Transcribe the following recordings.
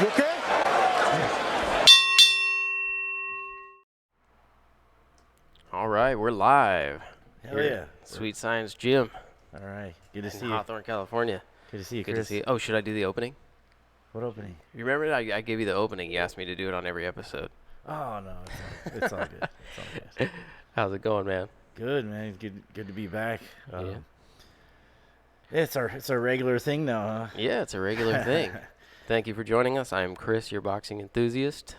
You okay? All right, we're live. Hell yeah. Sweet Science Gym All right. Good to in see you. Hawthorne, California. Good to see you, Good Chris. to see you. Oh, should I do the opening? What opening? You remember I gave you the opening. You asked me to do it on every episode. Oh, no. It's all good. It's all good. How's it going, man? Good, man. Good to be back. Yeah. It's our regular thing now, huh? Yeah, it's a regular thing. Thank you for joining us. I am Chris, your boxing enthusiast.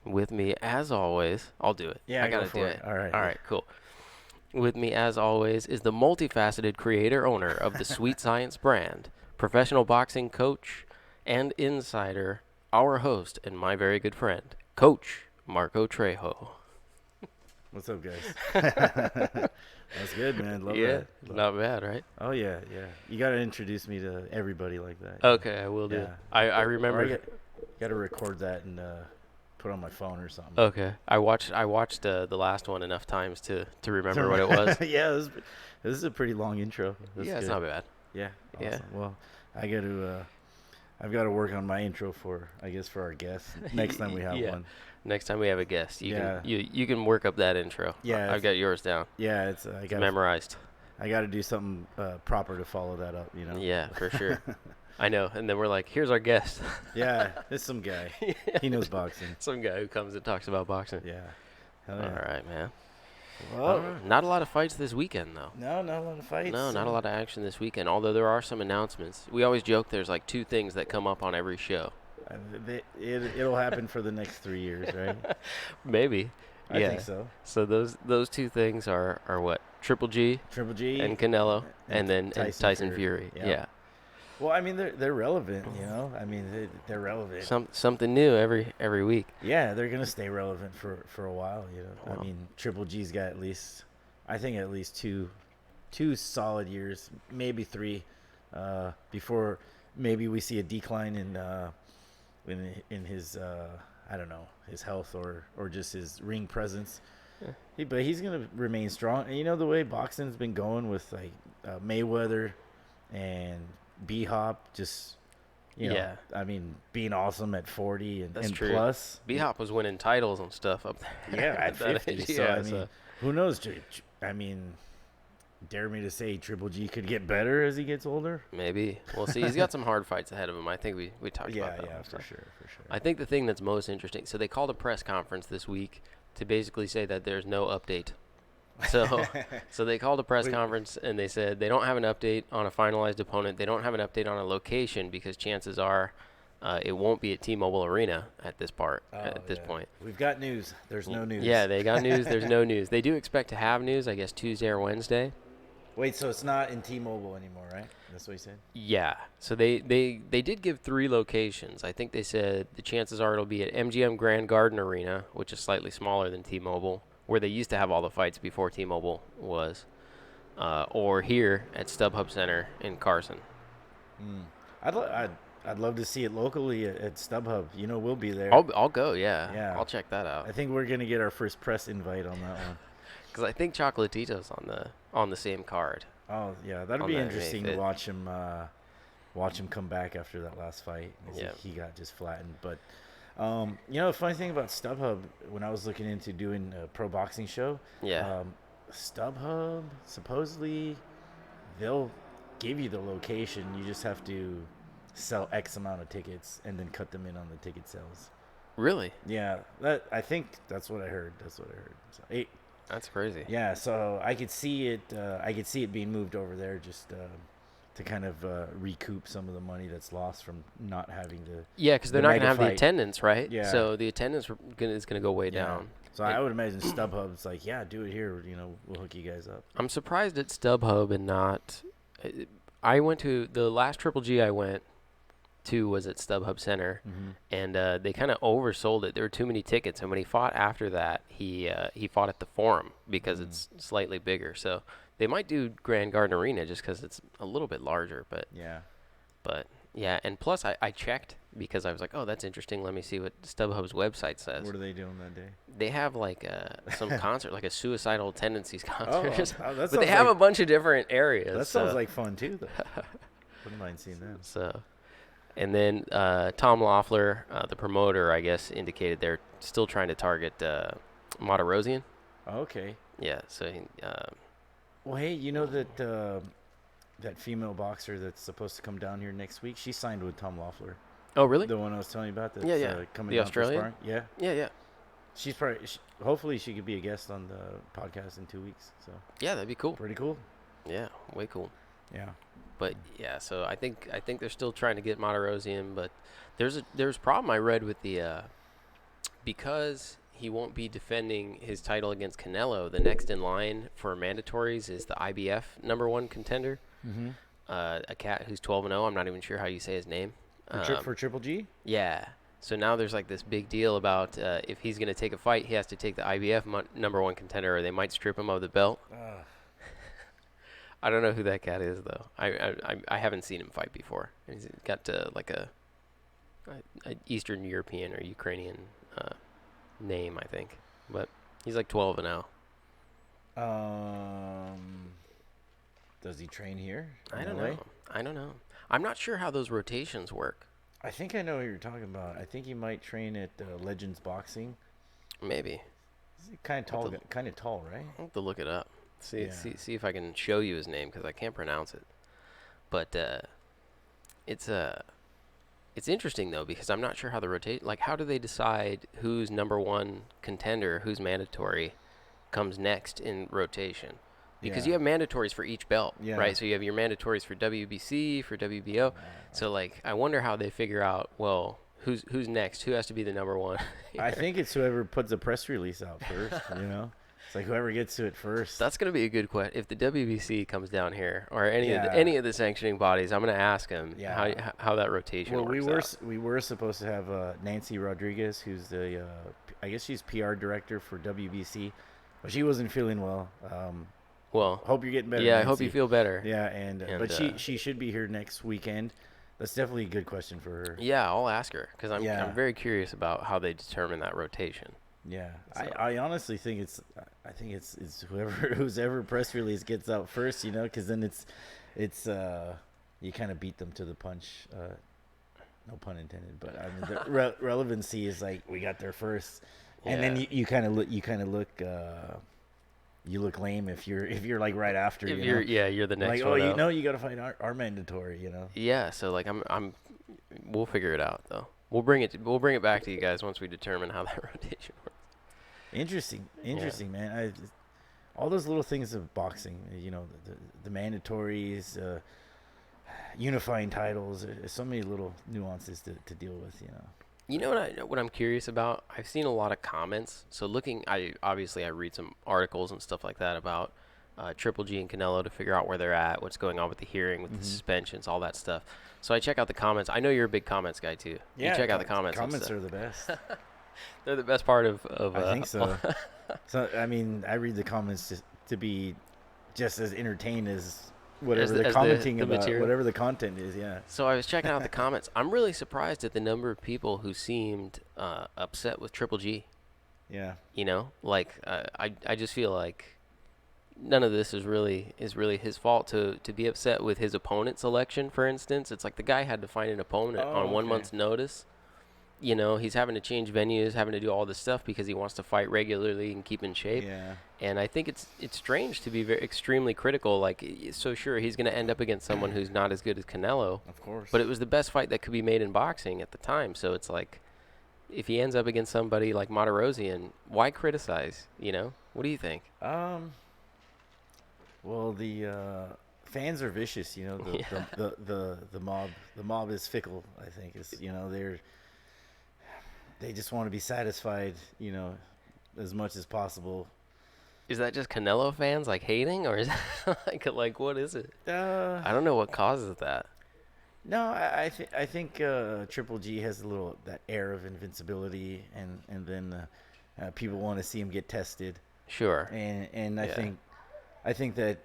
With me, as always, I'll do it. Yeah, I gotta go for do it. All right. All right, cool. With me, as always, is the multifaceted creator-owner of the Sweet Science brand, professional boxing coach and insider, our host and my very good friend, Coach Marco Trejo. What's up, guys? That's good, man. Love that. Not bad, right? Oh, yeah. You got to introduce me to everybody like that. Okay, I will do. Yeah. I remember. Got to record that and put on my phone or something. Okay, I watched the last one enough times to remember what it was. Yeah, this is a pretty long intro. That's Yeah, it's good. not bad. Yeah. Awesome. Yeah. Well, I've got to work on my intro for our guests next time we have Yeah. one. Next time we have a guest, you Yeah. can work up that intro. Yeah, I've got yours down. Yeah, It's memorized. I got to do something proper to follow that up, you know. Yeah, for sure. I know. And then we're like, here's our guest. Yeah, it's some guy. Yeah. He knows boxing. Some guy who comes and talks about boxing. Yeah. Hell All yeah. right, man. Well, Not a lot of fights this weekend, though. no, not a lot of fights. No, not a lot of action this weekend, although there are some announcements. We always joke there's like two things that come up on every show. It'll happen for the next 3 years, right? Maybe. I think so. So those two things are what? Triple G Triple G and Canelo, and then Tyson Fury. Fury. Yeah. Well, I mean, they're relevant, you know. I mean, they're relevant. Something new every week. Yeah, they're gonna stay relevant for a while, you know. Wow. I mean, Triple G's got at least two solid years, maybe three, before maybe we see a decline in his I don't know, his health or just his ring presence. Yeah. But he's gonna remain strong. And you know the way boxing's been going with like Mayweather and B-Hop, just you know, Yeah. I mean, being awesome at 40 and true. plus. B-Hop was winning titles and stuff up there. Yeah, at that 50. age. So Yeah, I mean, who knows? I mean, dare me to say Triple G could get better as he gets older. maybe we'll see. He's got some hard fights ahead of him. I think we talked Yeah, about that. yeah, one, for so. sure. I think the thing that's most interesting. So they called a press conference this week to basically say that there's no update. So they called a press conference and they said they don't have an update on a finalized opponent. They don't have an update on a location because chances are it won't be at T-Mobile Arena at this point. We've got news. There's no news. Yeah, they got news. There's no news. They do expect to have news, I guess, Tuesday or Wednesday. Wait, so it's not in T-Mobile anymore, right? That's what you said? Yeah. So they did give 3 locations. I think they said the chances are it'll be at MGM Grand Garden Arena, which is slightly smaller than T-Mobile, where they used to have all the fights before T-Mobile was, or here at StubHub Center in Carson. I'd love to see it locally at StubHub. You know, we'll be there. I'll go. Yeah. Yeah. I'll check that out. I think we're gonna get our first press invite on that one. Because I think Chocolatito's on the same card. Oh yeah, that'd On be that interesting May to 5th. watch him come back after that last fight. Yeah. He got just flattened. But you know, the funny thing about StubHub, when I was looking into doing a pro boxing show, Yeah. StubHub supposedly they'll give you the location. You just have to sell X amount of tickets and then cut them in on the ticket sales. Really? Yeah, I think that's what I heard. So, That's crazy. yeah, so I could see it. I could see it being moved over there just to kind of recoup some of the money that's lost from not having the. Yeah, because they're the not going to mega have the fight. attendance, right? Yeah. So the attendance is going to go way down. So I would imagine StubHub's like, yeah, do it here. You know, we'll hook you guys up. I'm surprised it's StubHub and not. I went to the last Triple G I went to was at StubHub Center, and they kind of oversold it. There were too many tickets, and when he fought after that, he fought at the Forum because it's slightly bigger. So they might do Grand Garden Arena just because it's a little bit larger. But yeah, and plus I checked because I was like, oh, that's interesting. Let me see what StubHub's website says. What are they doing that day? They have like some concert, like a suicidal tendencies concert. that but they have a bunch of different areas. That sounds like fun too, though. Wouldn't mind seeing that. So, And then Tom Loeffler, the promoter, I guess, indicated they're still trying to target Martirosyan. Okay. Yeah, so Well, hey, you know that that female boxer that's supposed to come down here next week? She signed with Tom Loeffler. oh, really? The one I was telling you about Yeah, that's yeah. coming The down for Australian? sparring. Yeah. Yeah, yeah. She's probably. Hopefully, she could be a guest on the podcast in 2 weeks. So Yeah, that'd be cool. pretty cool. Yeah, way cool. Yeah. But yeah, so I think they're still trying to get Martirosyan, but there's a problem I read with the because he won't be defending his title against Canelo. The next in line for mandatories is the IBF #1 contender, Mm-hmm. a cat who's 12-0. I'm not even sure how you say his name. For Triple G. Yeah. So now there's like this big deal about if he's going to take a fight, he has to take the IBF #1 contender, or they might strip him of the belt. I don't know who that cat is though. I haven't seen him fight before. He's got like a Eastern European or Ukrainian name, I think, but he's like 12-0. Does he train here? I don't know. I don't know. I'm not sure how those rotations work. I think I know who you're talking about. I think he might train at Legends Boxing. Maybe. He's kind of tall, kind of tall, right? I'll have to look it up. See if I can show you his name because I can't pronounce it. But it's interesting though because I'm not sure how the rotate. Like, how do they decide who's #1 contender, who's mandatory, comes next in rotation? Because you have mandatories for each belt, right? So you have your mandatories for WBC, for WBO. So like, I wonder how they figure out. Well, who's next? Who has to be the #1? I think it's whoever puts the press release out first. It's like whoever gets to it first. That's gonna be a good question. If the WBC comes down here, or any of the sanctioning bodies, I'm gonna ask them how that rotation works. We were supposed to have Nancy Rodriguez, who's the I guess she's PR director for WBC, but she wasn't feeling well. Well, hope you're getting better. Yeah, Nancy. I hope you feel better. Yeah, but she should be here next weekend. That's definitely a good question for her. Yeah, I'll ask her because I'm very curious about how they determine that rotation. Yeah, so. I honestly think it's whose ever press release gets out first, because then it's you kind of beat them to the punch. No pun intended, but I mean the relevancy is like we got there first, and then you kind of look. You look lame if you're like right after. You're the next like, one. You got to fight our mandatory. Yeah, so like we'll figure it out though. We'll bring it back to you guys once we determine how that rotation works. Interesting, man. All those little things of boxing, the mandatories, unifying titles. There's so many little nuances to deal with. You know what I'm curious about? I've seen a lot of comments. So I read some articles and stuff like that about Triple G and Canelo to figure out where they're at, what's going on with the hearing, with the suspensions, all that stuff. So I check out the comments. I know you're a big comments guy too. Yeah, you check out the comments. Comments are the best. They're the best part of I think so. So I mean, I read the comments to be just as entertained as whatever they're commenting about, material. Whatever the content is. Yeah. So I was checking out the comments. I'm really surprised at the number of people who seemed upset with Triple G. Yeah. I just feel like none of this is really his fault to be upset with his opponent selection. For instance, it's like the guy had to find an opponent on 1 month's notice. He's having to change venues, having to do all this stuff because he wants to fight regularly and keep in shape. Yeah. And I think it's strange to be extremely critical. Like, so sure, he's going to end up against someone who's not as good as Canelo. Of course. But it was the best fight that could be made in boxing at the time. So it's like, if he ends up against somebody like Martirosyan, why criticize? What do you think? Well, the fans are vicious. The mob is fickle. I think they just want to be satisfied, as much as possible. Is that just Canelo fans hating, or is that like what is it? I don't know what causes that. No, I think Triple G has that air of invincibility, and then people want to see him get tested. Sure. And I think that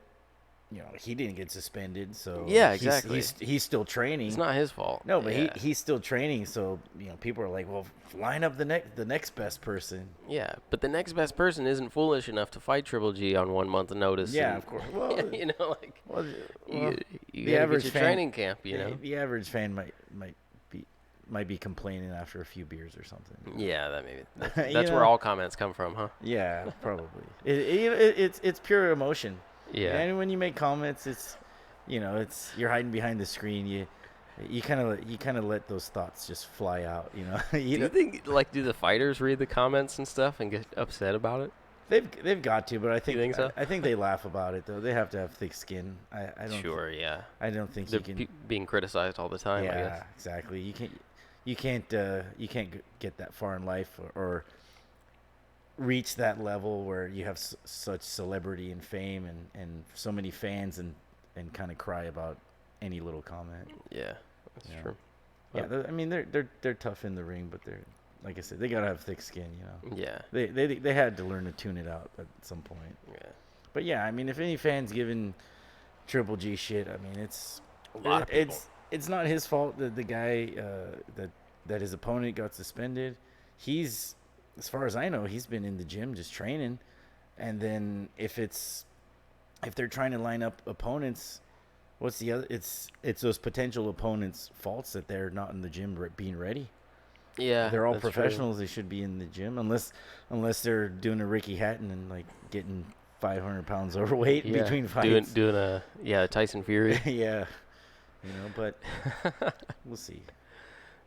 he didn't get suspended, so yeah, exactly. He's still training. It's not his fault. No, but he's still training, so people are like, well, line up the next best person. Yeah, but the next best person isn't foolish enough to fight Triple G on 1 month notice. Yeah, of course. Well, you the average training camp. The average fan might might be complaining after a few beers or something. Yeah, that maybe You that's know? where all comments come from, huh? Yeah, probably. It's pure emotion. Yeah. And when you make comments, it's it's you're hiding behind the screen. You kind of let those thoughts just fly out. You Do you know think do the fighters read the comments and stuff and get upset about it? they've got to, but I You think think so? I think they laugh about it though. They have to have thick skin. Sure, yeah. I don't think They're you can. being criticized all the time, I guess. Yeah, exactly. You can't get that far in life or reach that level where you have such celebrity and fame and so many fans and kind of cry about any little comment. Yeah, that's Yeah. true. Yeah, But, I mean they're tough in the ring, but they're like I said, they gotta have thick skin. yeah, They had to learn to tune it out at some point. yeah. But yeah, I mean, if any fans giving Triple G shit, I mean A lot of people. it's not his fault that the guy that his opponent got suspended. He's, as far as I know, he's been in the gym just training, and then if they're trying to line up opponents, what's the other? It's those potential opponents' faults that they're not in the gym being ready. Yeah, They're all that's true. professionals. They should be in the gym unless they're doing a Ricky Hatton and like getting 500 pounds overweight Yeah, between fights. doing a Tyson Fury. Yeah, but we'll see.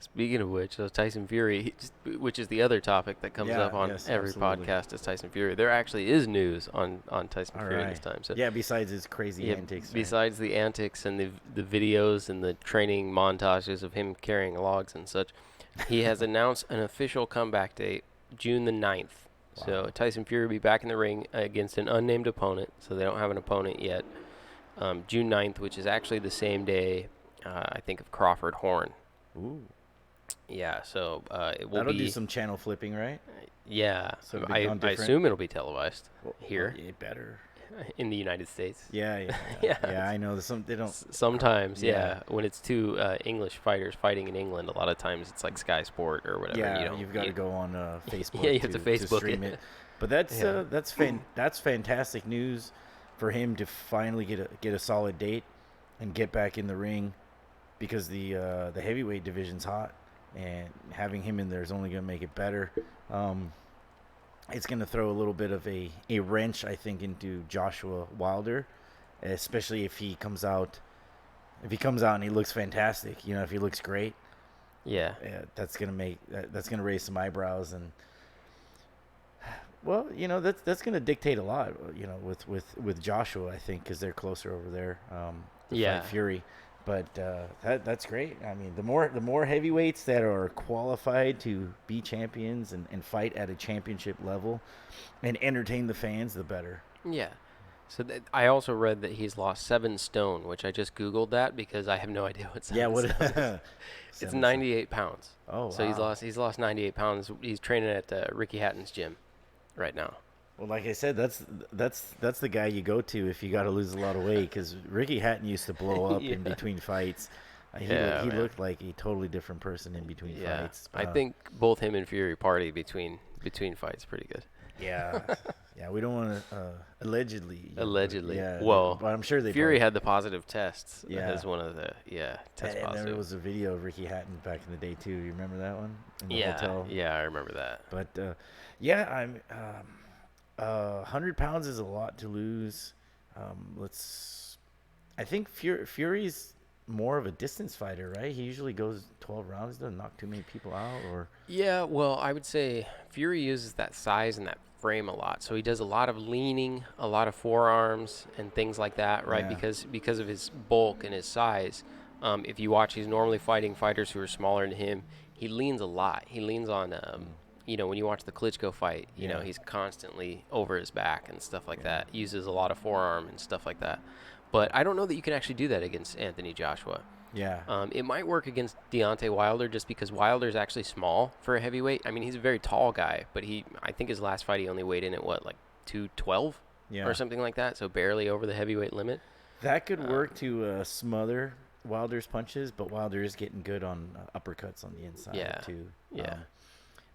Speaking of which, Tyson Fury, which is the other topic that comes up on Yes, every absolutely. podcast, is Tyson Fury. There actually is news on Tyson All Fury right. this time. So Yeah, besides his crazy yeah, antics. Right? besides the antics and the videos and the training montages of him carrying logs and such, he has announced an official comeback date, June the 9th. Wow. So Tyson Fury will be back in the ring against an unnamed opponent. So they don't have an opponent yet. June 9th, which is actually the same day, I think, of Crawford Horn. Ooh. Yeah, so it will That'll be. do some channel flipping, right? Yeah, So I different? assume it'll be televised Well, here it better. in the United States. Yeah. Yeah. Yeah, I know. They don't. Sometimes, Yeah. yeah. When it's two English fighters fighting in England, a lot of times it's like Sky Sport or whatever. Yeah, you've got to go on Facebook. Yeah, you have to to Facebook stream it. it. But that's Yeah. that's fantastic news for him to finally get a solid date and get back in the ring, because the heavyweight division's hot, and having him in there is only going to make it better. It's going to throw a little bit of a wrench, I think, into Joshua Wilder, especially if he comes out. If he comes out and he looks fantastic, if he looks great, Yeah. that's gonna raise some eyebrows, and well, that's gonna dictate a lot, with Joshua, I think, because they're closer over there. To Yeah. fight Fury, but that's great. I mean, the more heavyweights that are qualified to be champions and fight at a championship level and entertain the fans, the better. Yeah. So I also read that he's lost 7 stone, which I just Googled that because I have no idea what 7 Yeah, what? stone is. It's 98 pounds. Oh, So wow. he's lost 98 pounds. He's training at Ricky Hatton's gym right now. Well, like I said, that's the guy you go to if you got to lose a lot of weight, because Ricky Hatton used to blow up in Yeah. between fights. He Man. looked like a totally different person in between Yeah. fights. I think both him and Fury party between fights pretty good. Yeah, yeah. We don't want to allegedly. Allegedly. Yeah. Well, but I'm sure they. Fury had the positive tests Yeah. as one of the test And there positive. was a video of Ricky Hatton back in the day too. You remember that one? In the Yeah, hotel. yeah, I remember that. But yeah, 100 pounds is a lot to lose. I think Fury's more of a distance fighter, right? He usually goes 12 rounds, doesn't knock too many people out, or. Yeah, well, I would say Fury uses that size and that frame a lot. So he does a lot of leaning, a lot of forearms and things like that, right? Yeah. Because of his bulk and his size. If you watch, he's normally fighting fighters who are smaller than him. He leans a lot. He leans on, when you watch the Klitschko fight, Yeah. he's constantly over his back and stuff like that. He uses a lot of forearm and stuff like that. But I don't know that you can actually do that against Anthony Joshua. Yeah. It might work against Deontay Wilder just because Wilder's actually small for a heavyweight. I mean, he's a very tall guy, but I think his last fight he only weighed in at 212 Yeah. or something like that, so barely over the heavyweight limit. That could work to smother Wilder's punches, but Wilder is getting good on uppercuts on the inside too. Yeah.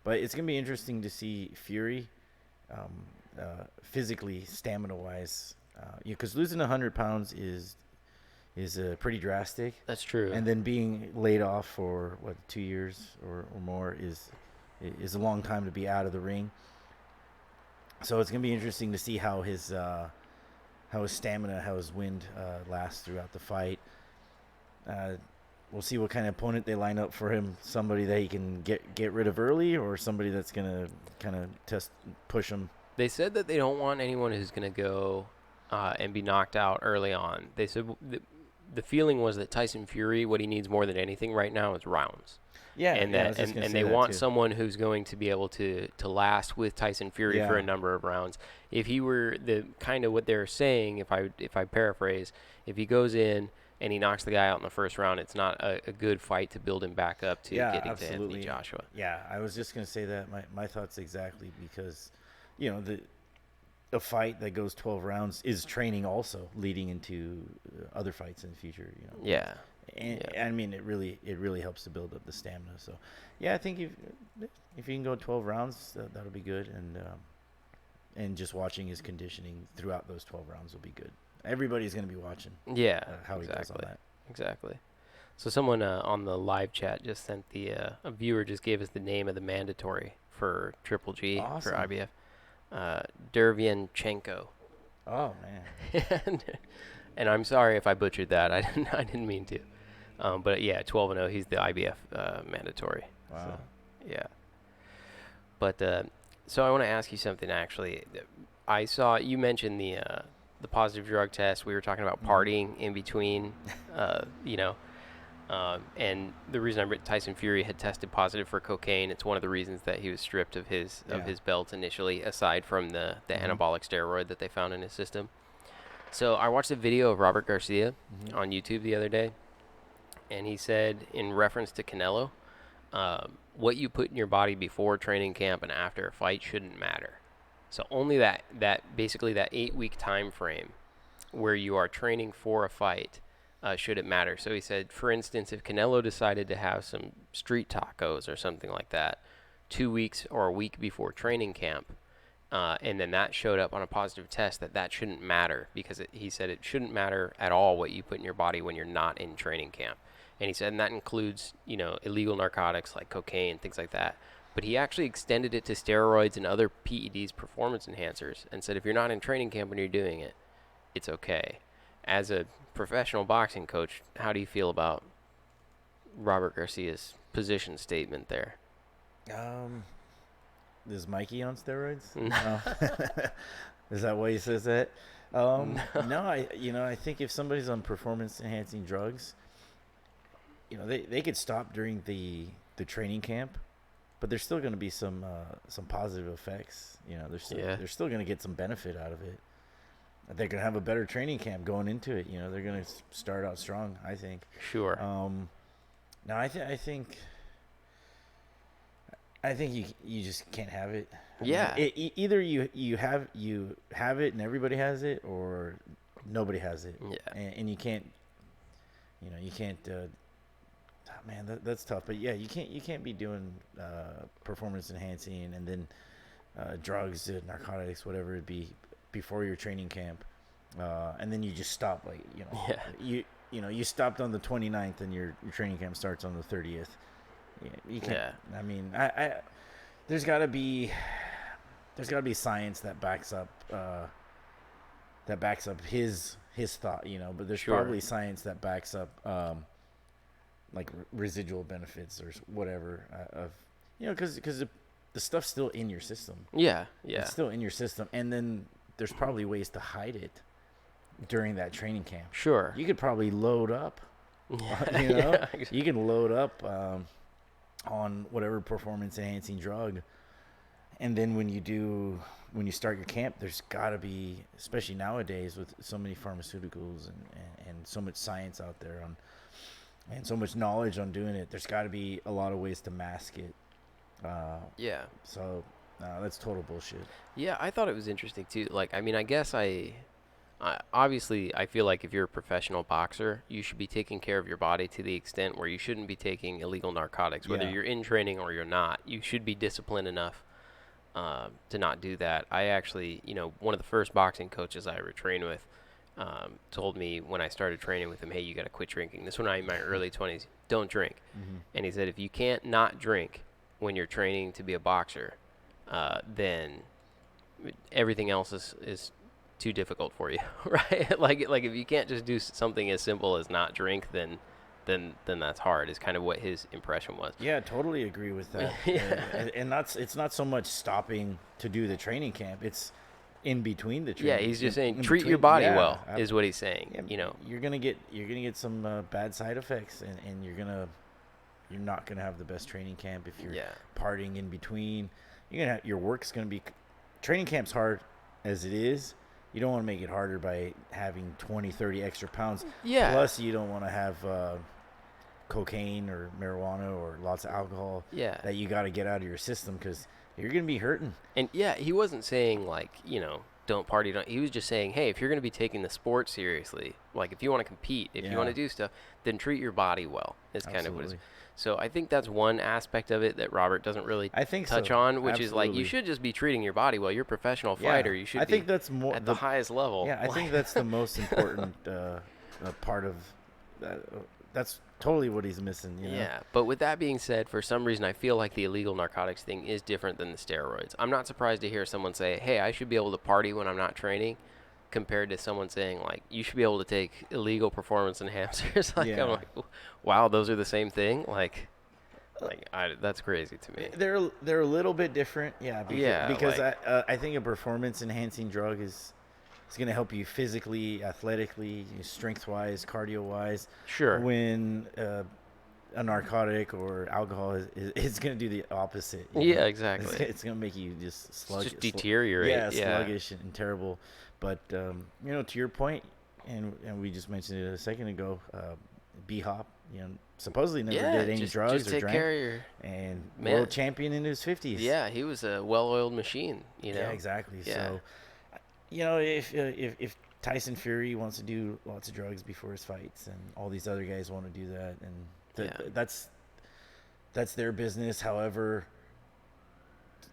But it's gonna be interesting to see Fury, physically, stamina-wise, because losing 100 pounds is is pretty drastic. That's true. And then being laid off for 2 years or more is a long time to be out of the ring. So it's gonna be interesting to see how his stamina, how his wind lasts throughout the fight. We'll see what kind of opponent they line up for him. Somebody that he can get rid of early, or somebody that's gonna kind of push him. They said that they don't want anyone who's going to go and be knocked out early on. They said the feeling was that Tyson Fury, what he needs more than anything right now is rounds. Yeah, and yeah, and they want someone who's going to be able to last with Tyson Fury for a number of rounds. If he were the kind of what they're saying, if I paraphrase, if he goes in and he knocks the guy out in the first round, it's not a good fight to build him back up to getting to Anthony Joshua. Yeah, I was just gonna say that my thoughts exactly, because a fight that goes 12 rounds is training also leading into other fights in the future. Yeah. And I mean, it really helps to build up the stamina. So, yeah, I think if you can go 12 rounds, that'll be good. And just watching his conditioning throughout those 12 rounds will be good. Everybody's going to be watching. Yeah, how he does on that. Exactly. So someone on the live chat just sent a viewer just gave us the name of the mandatory for Triple G. Awesome. For IBF. Derevyanchenko. Oh man. and I'm sorry if I butchered that. I didn't mean to. But yeah, 12-0. He's the IBF mandatory. Wow. So, yeah. But so I want to ask you something. Actually, I saw you mentioned the positive drug test. We were talking about partying in between. And the reason Tyson Fury had tested positive for cocaine. It's one of the reasons that he was stripped of his belt initially, aside from the anabolic steroid that they found in his system. So I watched a video of Robert Garcia on YouTube the other day, and he said, in reference to Canelo, what you put in your body before training camp and after a fight shouldn't matter. So only that basically that 8-week time frame where you are training for a fight should it matter. So he said, for instance, if Canelo decided to have some street tacos or something like that 2 weeks or a week before training camp, and then that showed up on a positive test, that shouldn't matter, because he said it shouldn't matter at all what you put in your body when you're not in training camp. And he said, and that includes, illegal narcotics like cocaine, things like that. But he actually extended it to steroids and other PEDs, performance enhancers, and said if you're not in training camp when you're doing it, it's okay. As a professional boxing coach, how do you feel about Robert Garcia's position statement there? Is Mikey on steroids? No. Is that why he says that? No, I think if somebody's on performance enhancing drugs, they could stop during the training camp, but there's still going to be some positive effects. They're still going to get some benefit out of it. They're going to have a better training camp going into it. They're going to start out strong, I think. Sure. No, I think you just can't have it. Yeah. Either you have it and everybody has it, or nobody has it. Yeah. And you can't. Man, that's tough. But yeah, you can't be doing performance enhancing and then drugs, narcotics, whatever it be, before your training camp, and then you just stop. You stopped on the 29th and your training camp starts on the 30th. You can't. Yeah. I mean, there's got to be science that backs up his thought, but there's probably science that backs up like residual benefits or whatever because the stuff's still in your system. Yeah. It's still in your system, and then there's probably ways to hide it during that training camp. Sure. You could probably load up. You can load up on whatever performance enhancing drug, and then when you start your camp, there's got to be, especially nowadays with so many pharmaceuticals and so much science out there and so much knowledge on doing it, there's got to be a lot of ways to mask it. So that's total bullshit. Yeah, I thought it was interesting too. Like, I mean, I guess I obviously I feel like if you're a professional boxer, you should be taking care of your body to the extent where you shouldn't be taking illegal narcotics, whether you're in training or you're not. You should be disciplined enough to not do that. I actually, one of the first boxing coaches I ever trained with, told me when I started training with him, hey, you got to quit drinking. This when I'm in my early 20s. Don't drink. And he said, if you can't not drink when you're training to be a boxer, then everything else is too difficult for you, right? like if you can't just do something as simple as not drink, then that's hard. Is kind of what his impression was. Yeah, totally agree with that. And that's it's not so much stopping to do the training camp. It's in between the training. Yeah, he's just saying in treat your between- body yeah, well I- is what he's saying. yeah, You know. you're gonna get some bad side effects, and you're not gonna have the best training camp if you're Yeah. partying in between. Your work's gonna be training camp's hard as it is. You don't want to make it harder by having 20, 30 extra pounds. Yeah. Plus, you don't want to have cocaine or marijuana or lots of alcohol Yeah. that you got to get out of your system because you're going to be hurting. And yeah, he wasn't saying like, don't party. He was just saying, hey, if you're going to be taking the sport seriously, like if you want to compete, if you want to do stuff, then treat your body well. Is kind of what it's. So I think that's one aspect of it that Robert doesn't really touch on, which is like you should just be treating your body well. You're a professional fighter. You should be that's more at the highest level. Yeah, I think that's the most important part of that. That's totally what he's missing. Yeah, but with that being said, for some reason, I feel like the illegal narcotics thing is different than the steroids. I'm not surprised to hear someone say, hey, I should be able to party when I'm not training, compared to someone saying, like, you should be able to take illegal performance enhancers. I'm like, wow, those are the same thing? That's crazy to me. They're a little bit different, because like, I think a performance-enhancing drug is going to help you physically, athletically, strength-wise, cardio-wise. Sure. When a narcotic or alcohol is going to do the opposite. Yeah, exactly. It's going to make you just sluggish. Just deteriorate. Sluggish and terrible. But, to your point, and we just mentioned it a second ago, B-Hop, supposedly never did any drugs just or take drank. Care of your and world champion in his 50s. Yeah, he was a well-oiled machine, Yeah, exactly. Yeah. So, if Tyson Fury wants to do lots of drugs before his fights, and all these other guys want to do that, and that's their business. However,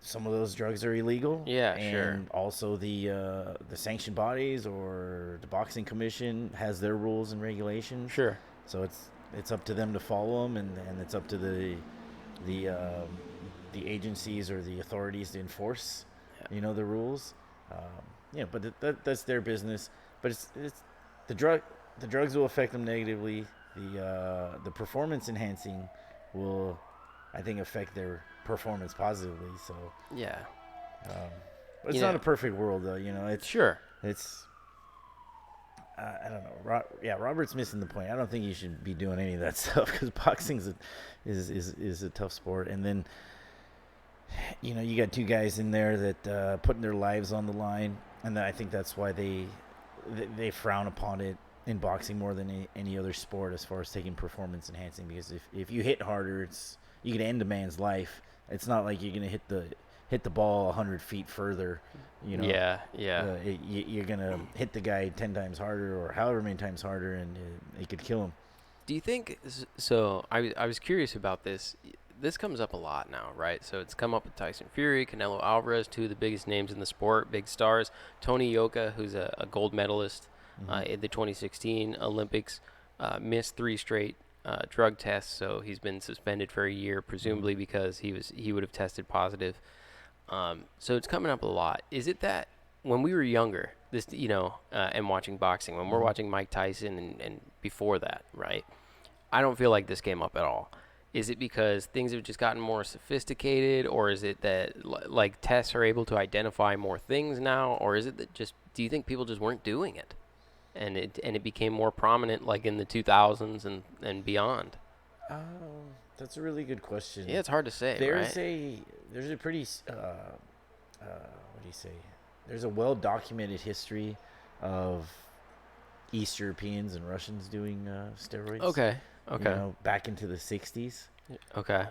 some of those drugs are illegal. Yeah, and sure. Also, the sanctioned bodies or the boxing commission has their rules and regulations. Sure. So it's up to them to follow them, and it's up to the agencies or the authorities to enforce, the rules. But that's their business. But it's the drugs will affect them negatively. The performance enhancing will, I think, affect their performance positively. So yeah, but it's not a perfect world though. It's sure. It's I don't know. Robert's missing the point. I don't think you should be doing any of that stuff because boxing is a tough sport. And then you got two guys in there that putting their lives on the line, and I think that's why they frown upon it in boxing more than any other sport as far as taking performance enhancing. Because if you hit harder, you can end a man's life. It's not like you're gonna hit the ball 100 feet further. Yeah. You're gonna hit the guy 10 times harder or however many times harder, and it could kill him. Do you think so? I was curious about this. This comes up a lot now, right? So it's come up with Tyson Fury, Canelo Alvarez, two of the biggest names in the sport, big stars. Tony Yoka, who's a gold medalist in the 2016 Olympics, missed 3 straight drug tests, so he's been suspended for a year, presumably because he would have tested positive. So it's coming up a lot. Is it that when we were younger, and watching boxing, when we're watching Mike Tyson and before that, right? I don't feel like this came up at all. Is it because things have just gotten more sophisticated, or is it that like tests are able to identify more things now, or is it that do you think people just weren't doing it, and it became more prominent like in the 2000s and beyond? That's a really good question. Yeah, it's hard to say. There's a pretty what do you say? There's a well-documented history of East Europeans and Russians doing steroids. Okay. Back into the 60s. Okay.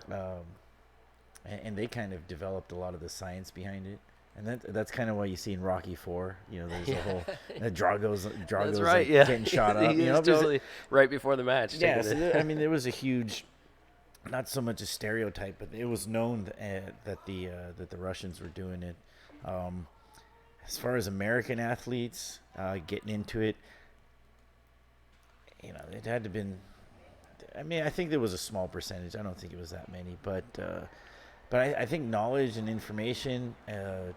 And they kind of developed a lot of the science behind it. And that's kind of why you see in Rocky IV, there's a whole Drago's That's right, getting shot up. He is totally right before the match. Yeah, so there was a huge, not so much a stereotype, but it was known that the Russians were doing it. As far as American athletes getting into it, it had to been. I mean, I think there was a small percentage. I don't think it was that many, but I think knowledge and information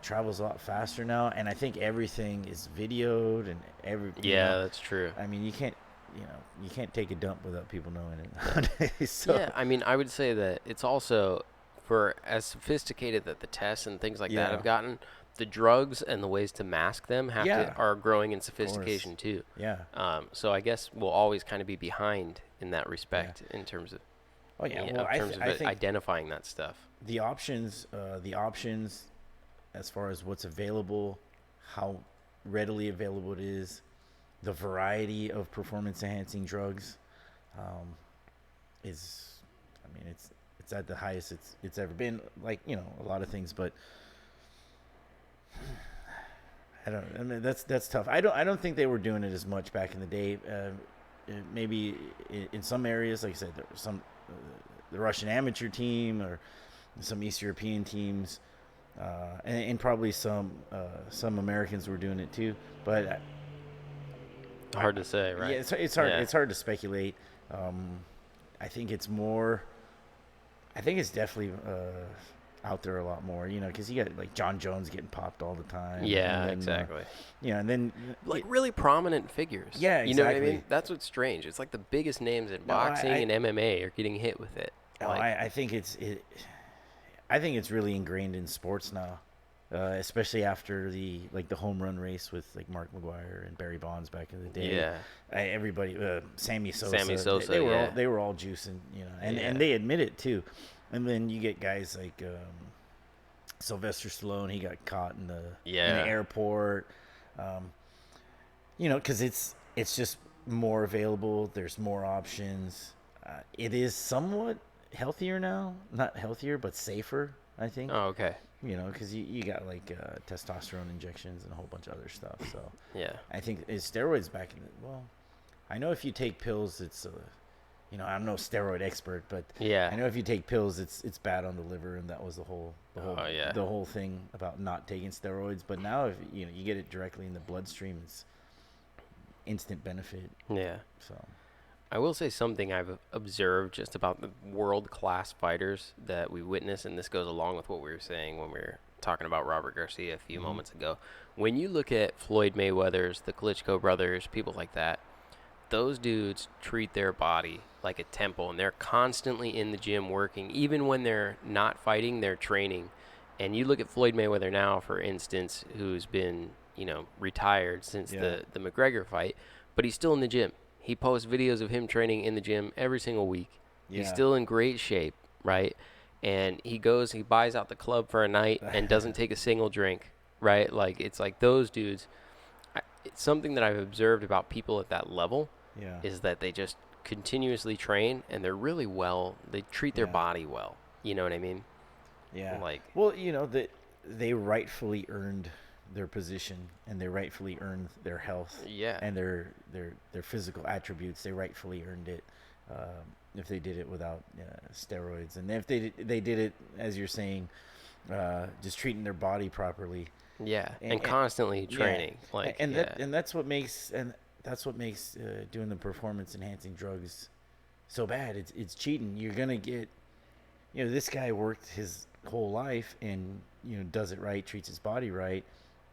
travels a lot faster now, and I think everything is videoed and Yeah, that's true. I mean, you can't take a dump without people knowing it nowadays. So. Yeah, I mean, I would say that it's also, for as sophisticated that the tests and things like that Yeah. have gotten, the drugs and the ways to mask them Yeah. are growing in Of course. sophistication too. Yeah. So I guess we'll always kind of be behind in that respect in terms of Oh yeah. in Well, terms of I think identifying that stuff. the options, as far as what's available, how readily available it is, the variety of performance enhancing drugs, is, I mean, it's at the highest it's ever been. Like, a lot of things, but I don't. I mean, that's tough. I don't think they were doing it as much back in the day. Maybe in some areas, like I said, there were some the Russian amateur team or some East European teams, and probably some Americans were doing it too. But Hard to say, right? yeah, it's hard. Yeah. It's hard to speculate. I think it's more. I think it's definitely out there a lot more, because you got like John Jones getting popped all the time. Yeah, and then, exactly. And then Like really prominent figures. Yeah, You know what I exactly. mean? That's what's strange. It's like the biggest names in No, boxing and MMA are getting hit with it. Like, I think I think it's really ingrained in sports now, especially after the home run race with like Mark McGuire and Barry Bonds back in the day. yeah. Everybody, Sammy Sosa. Sammy Sosa, they were all juicing, and they admit it too. And then you get guys like Sylvester Stallone. He got caught in the airport. Because it's just more available. There's more options. It is somewhat healthier now. Not healthier, but safer, I think. Oh, okay. Because you got like testosterone injections and a whole bunch of other stuff. So Yeah. I think steroids back in I know if you take pills, it's I'm no steroid expert, but Yeah. I know if you take pills, it's bad on the liver, and that was the whole the whole thing about not taking steroids. But now if you get it directly in the bloodstream, it's instant benefit. Yeah. So I will say something I've observed just about the world-class fighters that we witness, and this goes along with what we were saying when we were talking about Robert Garcia a few moments ago. When you look at Floyd Mayweather's, the Klitschko brothers, people like that, those dudes treat their body like a temple, and they're constantly in the gym working. Even when they're not fighting, they're training. And you look at Floyd Mayweather now, for instance, who's been, retired since the McGregor fight, but he's still in the gym. He posts videos of him training in the gym every single week. Yeah. He's still in great shape, right? And he buys out the club for a night and doesn't take a single drink, right? Like, it's like those dudes. It's something that I've observed about people at that level is that they just continuously train, and they're really well. They treat their body well. You know what I mean? Yeah. Like, well, they rightfully earned their position, and they rightfully earned their health. Yeah. And their physical attributes, they rightfully earned it. If they did it without steroids, and if they did it, as you're saying, just treating their body properly. Yeah, and constantly training. Yeah. Like, that's what makes doing the performance enhancing drugs so bad. It's cheating. You're gonna get, this guy worked his whole life and does it right, treats his body right,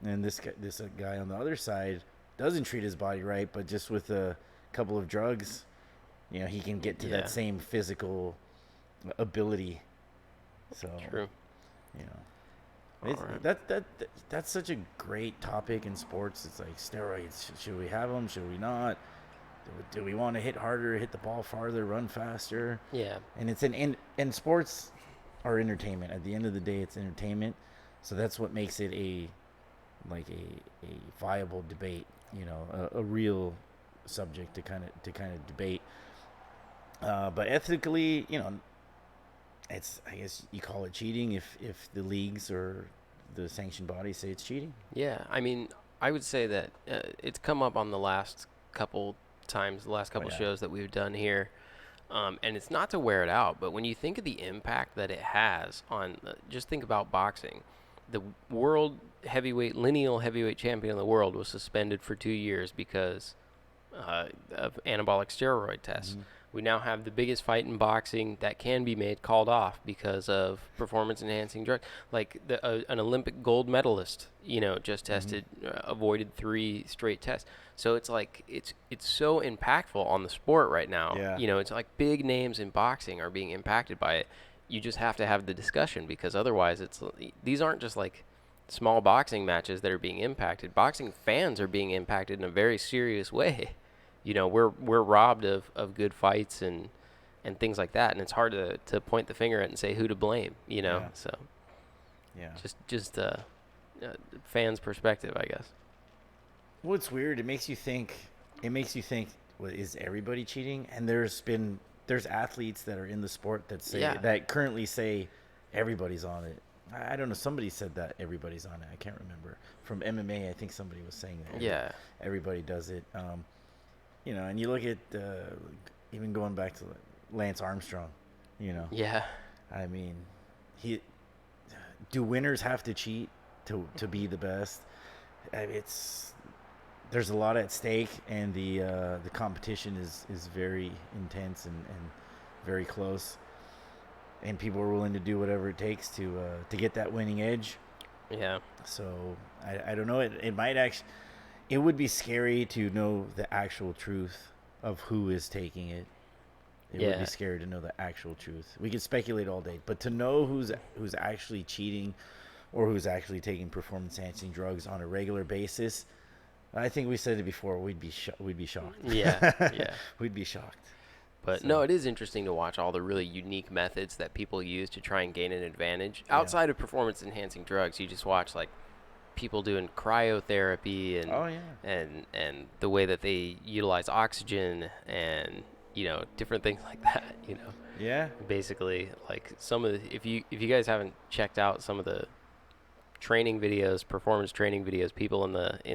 and this guy on the other side doesn't treat his body right, but just with a couple of drugs, he can get to that same physical ability. So true. That's such a great topic in sports. It's like steroids. Should we have them? Should we not? Do we want to hit harder, hit the ball farther, run faster? Yeah. And it's and sports are entertainment. At the end of the day, it's entertainment. So that's what makes it a viable debate. A real subject to kind of debate. But ethically, I guess you call it cheating if the leagues or the sanctioned bodies say it's cheating. Yeah, I mean, I would say that it's come up on the last couple times, the last couple shows that we've done here, and it's not to wear it out, but when you think of the impact that it has on, just think about boxing. The world lineal heavyweight champion of the world was suspended for 2 years because of anabolic steroid tests. Mm-hmm. We now have the biggest fight in boxing that can be made called off because of performance-enhancing drugs. Like an Olympic gold medalist, just Mm-hmm. tested, avoided 3 straight tests. So it's like it's so impactful on the sport right now. Yeah. It's like big names in boxing are being impacted by it. You just have to have the discussion because otherwise, these aren't just like small boxing matches that are being impacted. Boxing fans are being impacted in a very serious way. We're robbed of good fights and things like that, and it's hard to point the finger at and say who to blame. Yeah. So Yeah. just fans' perspective, I guess. Well, it's weird. It makes you think. Well, is everybody cheating? And there's athletes that are in the sport that currently say everybody's on it. I don't know. Somebody said that everybody's on it. I can't remember. From MMA, I think somebody was saying that. Yeah. Everybody does it. And you look at even going back to Lance Armstrong. Yeah. I mean, do winners have to cheat to be the best? There's a lot at stake, and the competition is very intense and very close, and people are willing to do whatever it takes to get that winning edge. Yeah. So I don't know. It might actually. It would be scary to know the actual truth of who is taking it. It would be scary to know the actual truth. We could speculate all day, but to know who's actually cheating or who's actually taking performance-enhancing drugs on a regular basis, I think we said it before. We'd be shocked. Yeah. Yeah. We'd be shocked. But no, it is interesting to watch all the really unique methods that people use to try and gain an advantage. Yeah. Outside of performance-enhancing drugs, you just watch like people doing cryotherapy and the way that they utilize oxygen and different things like that. Yeah. Basically, like some of the, if you guys haven't checked out some of the training videos, performance training videos, people in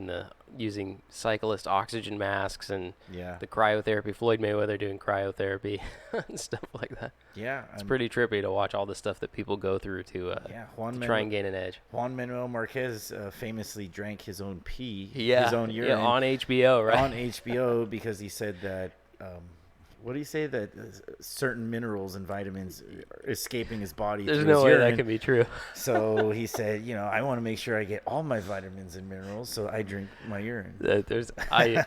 the using cyclist oxygen masks and the cryotherapy, Floyd Mayweather doing cryotherapy and stuff like that. Yeah, it's pretty trippy to watch all the stuff that people go through to try and gain an edge. Juan Manuel Marquez famously drank his own pee, his own urine, on HBO, right? On HBO because he said that. What do you say that certain minerals and vitamins are escaping his body? There's no way that can be true. So he said, I want to make sure I get all my vitamins and minerals, so I drink my urine. I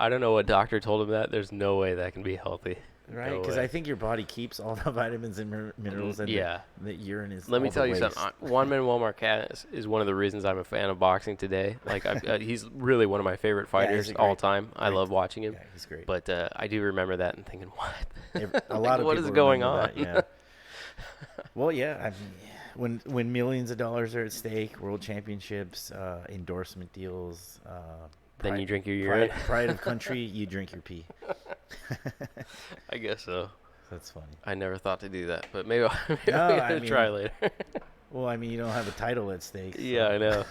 don't know what doctor told him that. There's no way that can be healthy. Right, because I think your body keeps all the vitamins and minerals, and the urine is. Let me tell you something. Juan Manuel Marquez is one of the reasons I'm a fan of boxing today. Like, he's really one of my favorite fighters all time. I love watching him. Yeah, he's great. But I do remember that and thinking, what? A lot of what people is going on? That, yeah. Well, yeah. I mean, when millions of dollars are at stake, world championships, endorsement deals. Then you drink your urine. Pride of country, you drink your pee. I guess so. That's funny. I never thought to do that, but maybe I'll try later. Well, I mean, you don't have a title at stake. So. Yeah, I know.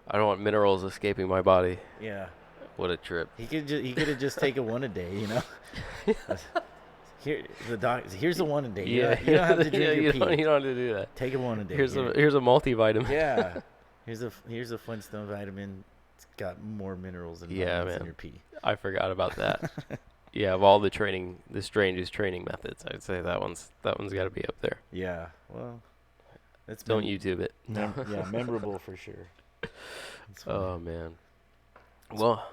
I don't want minerals escaping my body. Yeah. What a trip. He could have just taken one a day, Here's the one a day. Yeah. You don't have to drink your pee. You don't have to do that. Take it one a day. Here's a multivitamin. Yeah. Here's a Flintstone vitamin. It's got more minerals and vitamins in your pee. I forgot about that. Yeah, of all the strangest training methods, I'd say that one's got to be up there. Yeah. Well, don't YouTube it. Yeah, memorable for sure. Oh man. Well,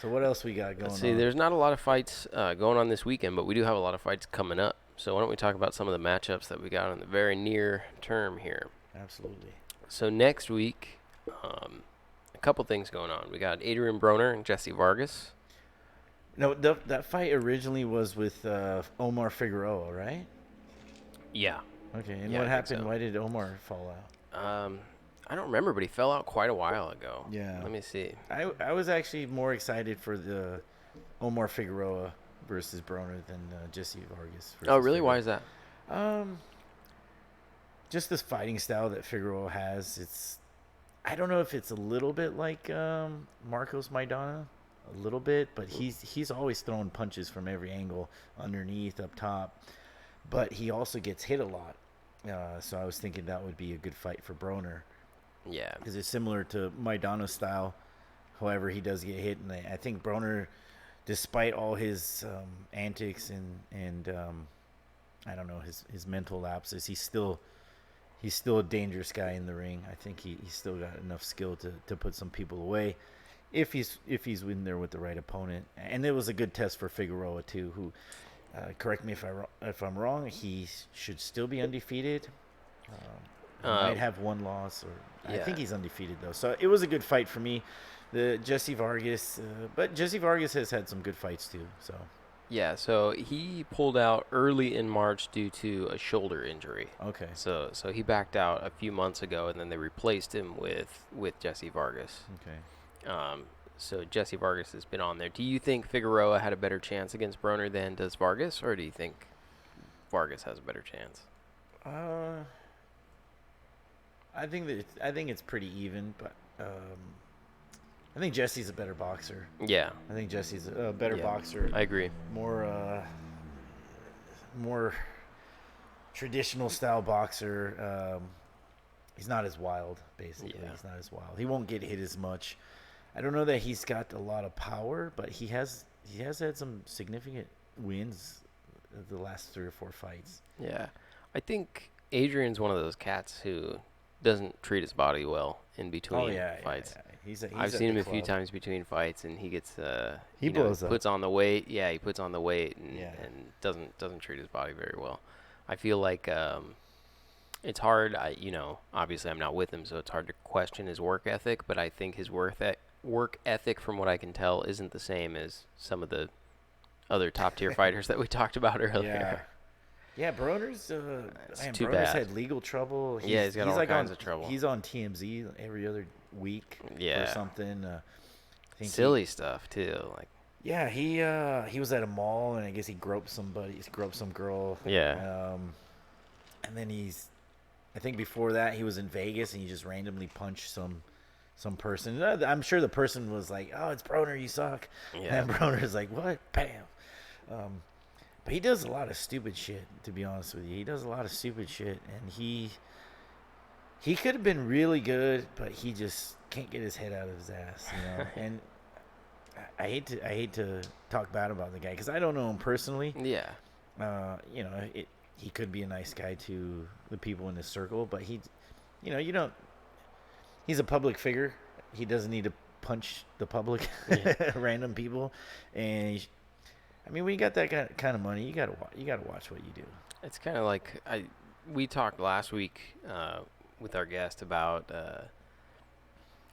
so what else we got going on? See, there's not a lot of fights going on this weekend, but we do have a lot of fights coming up. So why don't we talk about some of the matchups that we got in the very near term here? Absolutely. So next week, a couple things going on. We got Adrian Broner and Jesse Vargas. No, that fight originally was with Omar Figueroa, right? Yeah. Okay, and what happened? So. Why did Omar fall out? I don't remember, but he fell out quite a while ago. Yeah. Let me see. I was actually more excited for the Omar Figueroa versus Broner than Jesse Vargas. Oh, really? Figueroa. Why is that? Just this fighting style that Figueroa has. I don't know if it's a little bit like Marcos Maidana. A little bit, but he's always throwing punches from every angle, underneath, up top. But he also gets hit a lot. So I was thinking that would be a good fight for Broner. Yeah. Because it's similar to Maidana's style, However, he does get hit, and I think Broner, despite all his antics and I don't know, his mental lapses, he's still a dangerous guy in the ring. I think he's still got enough skill to put some people away if he's in there with the right opponent. And it was a good test for Figueroa too, who correct me if I'm wrong, he should still be undefeated. He might have one loss, or yeah. I think he's undefeated though. So it was a good fight for me. The Jesse Vargas, but Jesse Vargas has had some good fights too. So Yeah, so he pulled out early in March due to a shoulder injury. okay, So he backed out a few months ago, and then they replaced him with Jesse Vargas. okay. So Jesse Vargas has been on there. Do you think Figueroa had a better chance against Broner than does Vargas, or do you think Vargas has a better chance? I think it's pretty even, but I think Jesse's a better boxer. Yeah, I think Jesse's a better boxer. I agree. More traditional style boxer. He's not as wild, basically. Yeah. He's not as wild. He won't get hit as much. I don't know that he's got a lot of power, but he has had some significant wins the last 3 or 4 fights. Yeah, I think Adrian's one of those cats who doesn't treat his body well in between fights. Yeah. I've seen him a few times between fights, and he gets he blows up. Puts on the weight. Yeah, he puts on the weight and Yeah. and doesn't treat his body very well. I feel like it's hard. Obviously I'm not with him, so it's hard to question his work ethic. But I think his work ethic, from what I can tell, isn't the same as some of the other top tier fighters that we talked about earlier. Yeah, Broner's too Broner's bad. had legal trouble. He's got all kinds of trouble. He's on TMZ every other week Yeah. or something. Silly stuff too. Like, yeah, he was at a mall, and I guess he groped somebody. He groped some girl. yeah. And then I think before that he was in Vegas, and he just randomly punched some person. I'm sure the person was like, "Oh, it's Broner, you suck." Yeah. And Broner's like, "What?" Bam. But he does a lot of stupid shit, to be honest with you. He does a lot of stupid shit, and he could have been really good, but he just can't get his head out of his ass, And I hate to talk bad about the guy because I don't know him personally. Yeah. He could be a nice guy to the people in his circle, but he's a public figure. He doesn't need to punch the public, random people, and when you got that kind of money, you gotta watch what you do. It's kind of like we talked last week with our guest about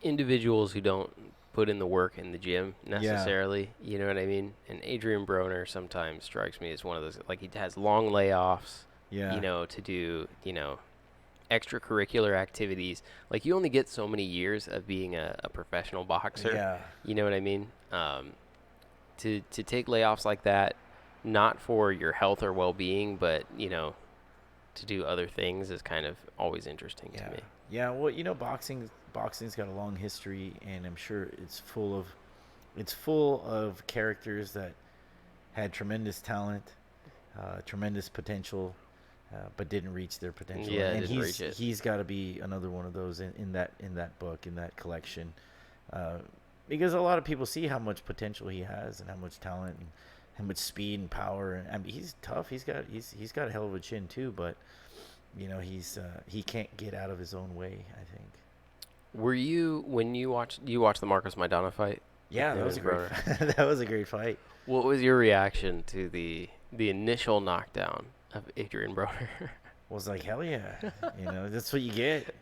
individuals who don't put in the work in the gym necessarily. Yeah. You know what I mean? And Adrian Broner sometimes strikes me as one of those, like, he has long layoffs. Yeah. To do extracurricular activities. Like, you only get so many years of being a professional boxer. Yeah. You know what I mean? To take layoffs like that, not for your health or well-being, but to do other things is kind of always interesting to me. Yeah, well, boxing's got a long history, and I'm sure it's full of characters that had tremendous talent, tremendous potential, but didn't reach their potential. Yeah, and didn't reach it. He's got to be another one of those in that book, in that collection. Because a lot of people see how much potential he has, and how much talent, and how much speed and power. And he's tough. He's got a hell of a chin too. But he can't get out of his own way, I think. Were you, when you watched the Marcos Maidana fight? Yeah, that was a great that was a great fight. What was your reaction to the initial knockdown of Adrian Broner? Was like, hell yeah, that's what you get.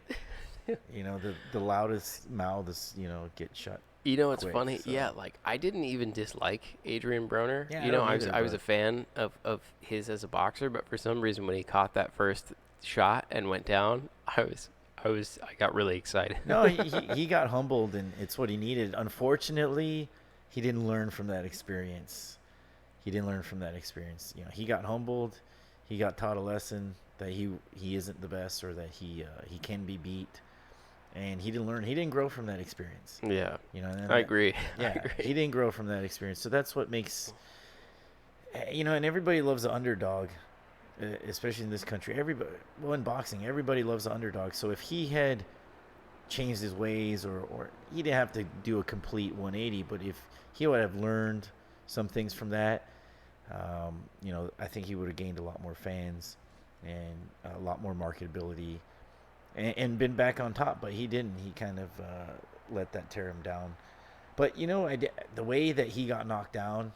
The loudest mouths, get shut. It's quick, funny. So. Yeah, like, I didn't even dislike Adrian Broner. Yeah, I was a fan of his as a boxer, but for some reason when he caught that first shot and went down, I got really excited. No, he got humbled, and it's what he needed. Unfortunately, he didn't learn from that experience. He got humbled. He got taught a lesson that he isn't the best, or that he can be beat. And he didn't learn. He didn't grow from that experience. Yeah. And I agree. Yeah, I agree. He didn't grow from that experience. So that's what makes, and everybody loves the underdog, especially in this country. In boxing, everybody loves the underdog. So if he had changed his ways, or he didn't have to do a complete 180, but if he would have learned some things from that, I think he would have gained a lot more fans and a lot more marketability and been back on top. But he didn't. He kind of let that tear him down. But the way that he got knocked down,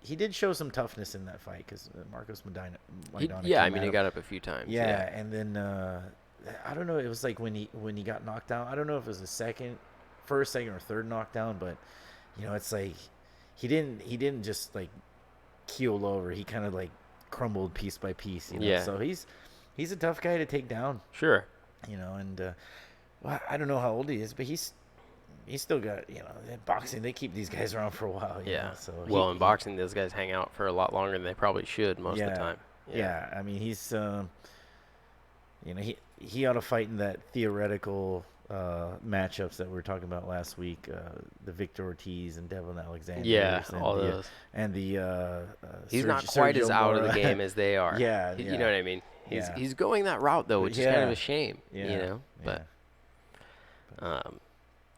he did show some toughness in that fight because Marcos Maidana. Yeah, I mean, he got up a few times. Yeah, and then I don't know. It was like when he got knocked down. I don't know if it was first, second, or third knockdown, but it's like he didn't just like keel over. He kind of like crumbled piece by piece. Yeah. So he's a tough guy to take down. Sure. And I don't know how old he is, but he's still got in boxing. They keep these guys around for a while. Yeah. So in boxing, those guys hang out for a lot longer than they probably should most of the time. Yeah. I mean, he's he ought to fight in that theoretical matchups that we were talking about last week, the Victor Ortiz and Devin Alexander. Yeah, all those. And the he's not quite Sergio as out of Mora. the game as they are. Yeah. You know what I mean? Yeah. He's going that route though, which is kind of a shame. Yeah. But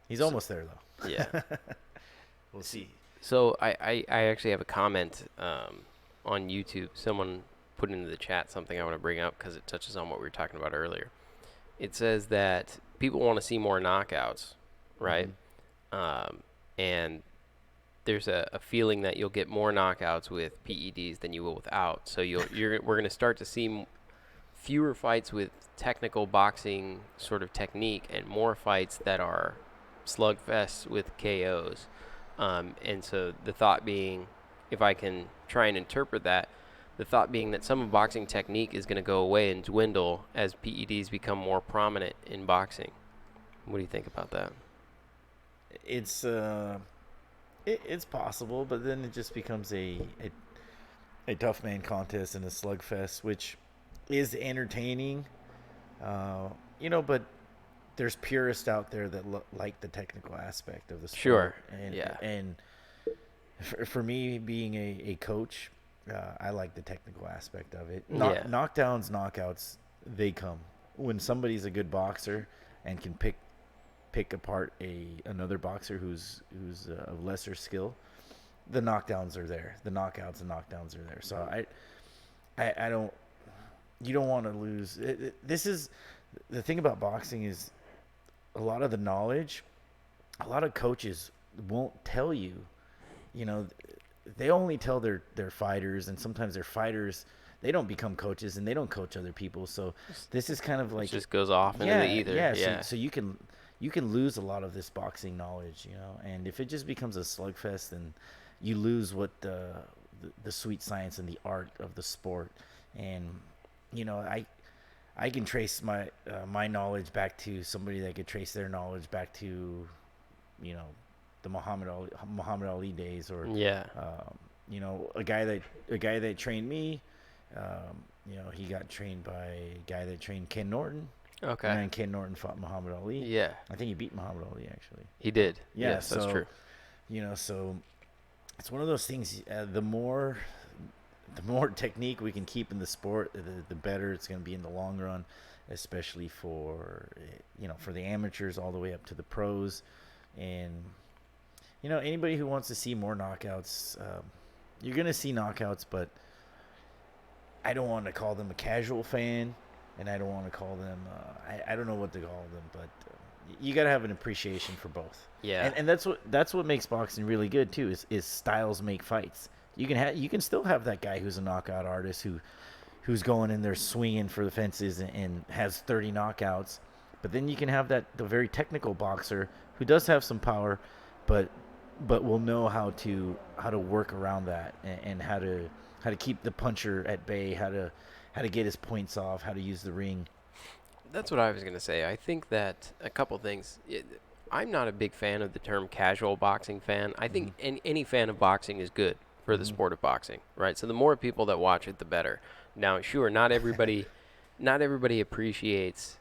he's almost there though. Yeah. We'll see. So I actually have a comment on YouTube. Someone put into the chat something I want to bring up because it touches on what we were talking about earlier. It says that people want to see more knockouts, right? Mm-hmm. And there's a feeling that you'll get more knockouts with PEDs than you will without. So we're going to start to see fewer fights with technical boxing sort of technique and more fights that are slugfests with KOs. And so the thought being, if I can try and interpret that, the thought being that some of boxing technique is going to go away and dwindle as PEDs become more prominent in boxing. What do you think about that? It's possible, but then it just becomes a tough man contest and a slugfest, which is entertaining. But there's purists out there that like the technical aspect of the sport. Sure. And for me, being a coach, I like the technical aspect of it. Knockdowns, knockouts, they come when somebody's a good boxer and can pick apart another boxer who's of lesser skill. The knockdowns are there. The knockouts and knockdowns are there. So I don't. You don't want to lose. This is the thing about boxing is a lot of the knowledge. A lot of coaches won't tell you. They only tell their fighters, and sometimes their fighters, they don't become coaches and they don't coach other people. So this is kind of like it just goes off into the ether. Yeah. So you can lose a lot of this boxing knowledge, and if it just becomes a slugfest, then you lose what the sweet science and the art of the sport. And I can trace my knowledge back to somebody that could trace their knowledge back to the Muhammad Ali days, or a guy that trained me. He got trained by a guy that trained Ken Norton. Okay. And then Ken Norton fought Muhammad Ali. Yeah. I think he beat Muhammad Ali actually. He did. Yeah, yes, that's true. So it's one of those things. The more technique we can keep in the sport, the better it's going to be in the long run, especially for the amateurs all the way up to the pros. And anybody who wants to see more knockouts, you're going to see knockouts, but I don't want to call them a casual fan, and I don't want to call them I don't know what to call them, but you got to have an appreciation for both. Yeah. And that's what makes boxing really good too, is styles make fights. You can still have that guy who's a knockout artist who's going in there swinging for the fences and has 30 knockouts, but then you can have the very technical boxer who does have some power, but will know how to work around that and how to keep the puncher at bay, how to get his points off, how to use the ring. That's what I was going to say. I think that a couple things. I'm not a big fan of the term casual boxing fan. I think any fan of boxing is good for the sport of boxing, right? So the more people that watch it, the better. Now, sure, not everybody appreciates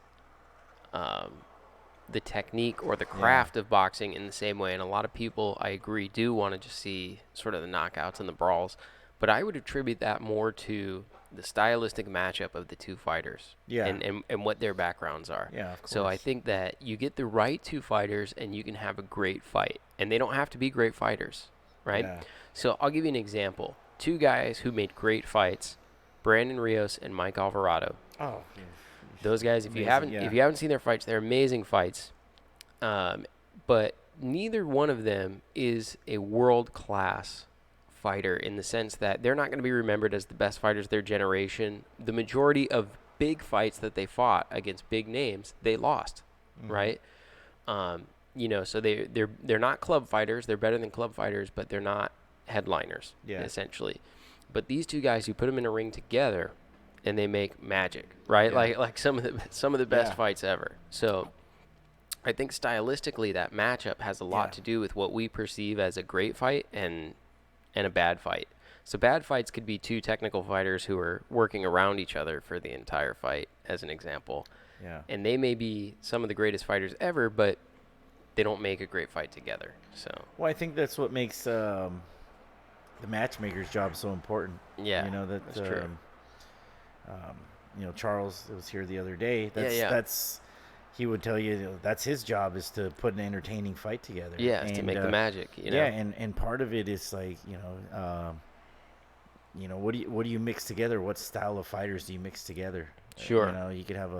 the technique or the craft of boxing in the same way, and a lot of people, I agree, do want to just see sort of the knockouts and the brawls. But I would attribute that more to the stylistic matchup of the two fighters. Yeah. And what their backgrounds are. Yeah, of course. So I think that you get the right two fighters and you can have a great fight. And they don't have to be great fighters, right? Yeah. So I'll give you an example. Two guys who made great fights, Brandon Rios and Mike Alvarado. Oh, Those guys, if you haven't seen their fights, they're amazing fights. But neither one of them is a world-class fighter in the sense that they're not going to be remembered as the best fighters of their generation. The majority of big fights that they fought against big names, they lost, right? So they're not club fighters. They're better than club fighters, but they're not headliners, essentially. But these two guys, you put them in a ring together, and they make magic, right? Yeah. Like some of the best fights ever. So I think stylistically that matchup has a lot to do with what we perceive as a great fight and a bad fight. So bad fights could be two technical fighters who are working around each other for the entire fight, as an example. Yeah. And they may be some of the greatest fighters ever, but they don't make a great fight together. So. Well, I think that's what makes the matchmaker's job so important. Yeah, that's true. Charles was here the other day. That's he would tell you, that's his job, is to put an entertaining fight together. Yeah, to make the magic. Yeah, and part of it is like what do you mix together? What style of fighters do you mix together? Sure. You could have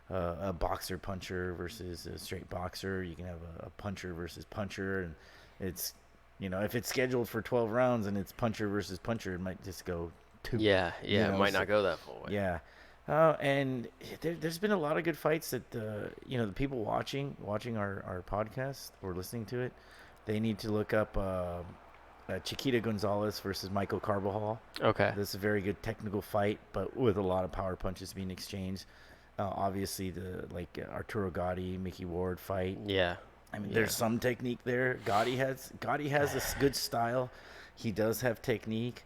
a boxer puncher versus a straight boxer. You can have a puncher versus puncher, and it's if it's scheduled for 12 rounds and it's puncher versus puncher, it might just go 2. Yeah, it might not go that full way. Yeah. And there's been a lot of good fights that the people watching our podcast or listening to it, they need to look up Chiquita Gonzalez versus Michael Carbajal. Okay. This is a very good technical fight, but with a lot of power punches being exchanged. Obviously, the Arturo Gotti, Mickey Ward fight. Yeah. I mean, there's some technique there. Gotti has a good style. He does have technique.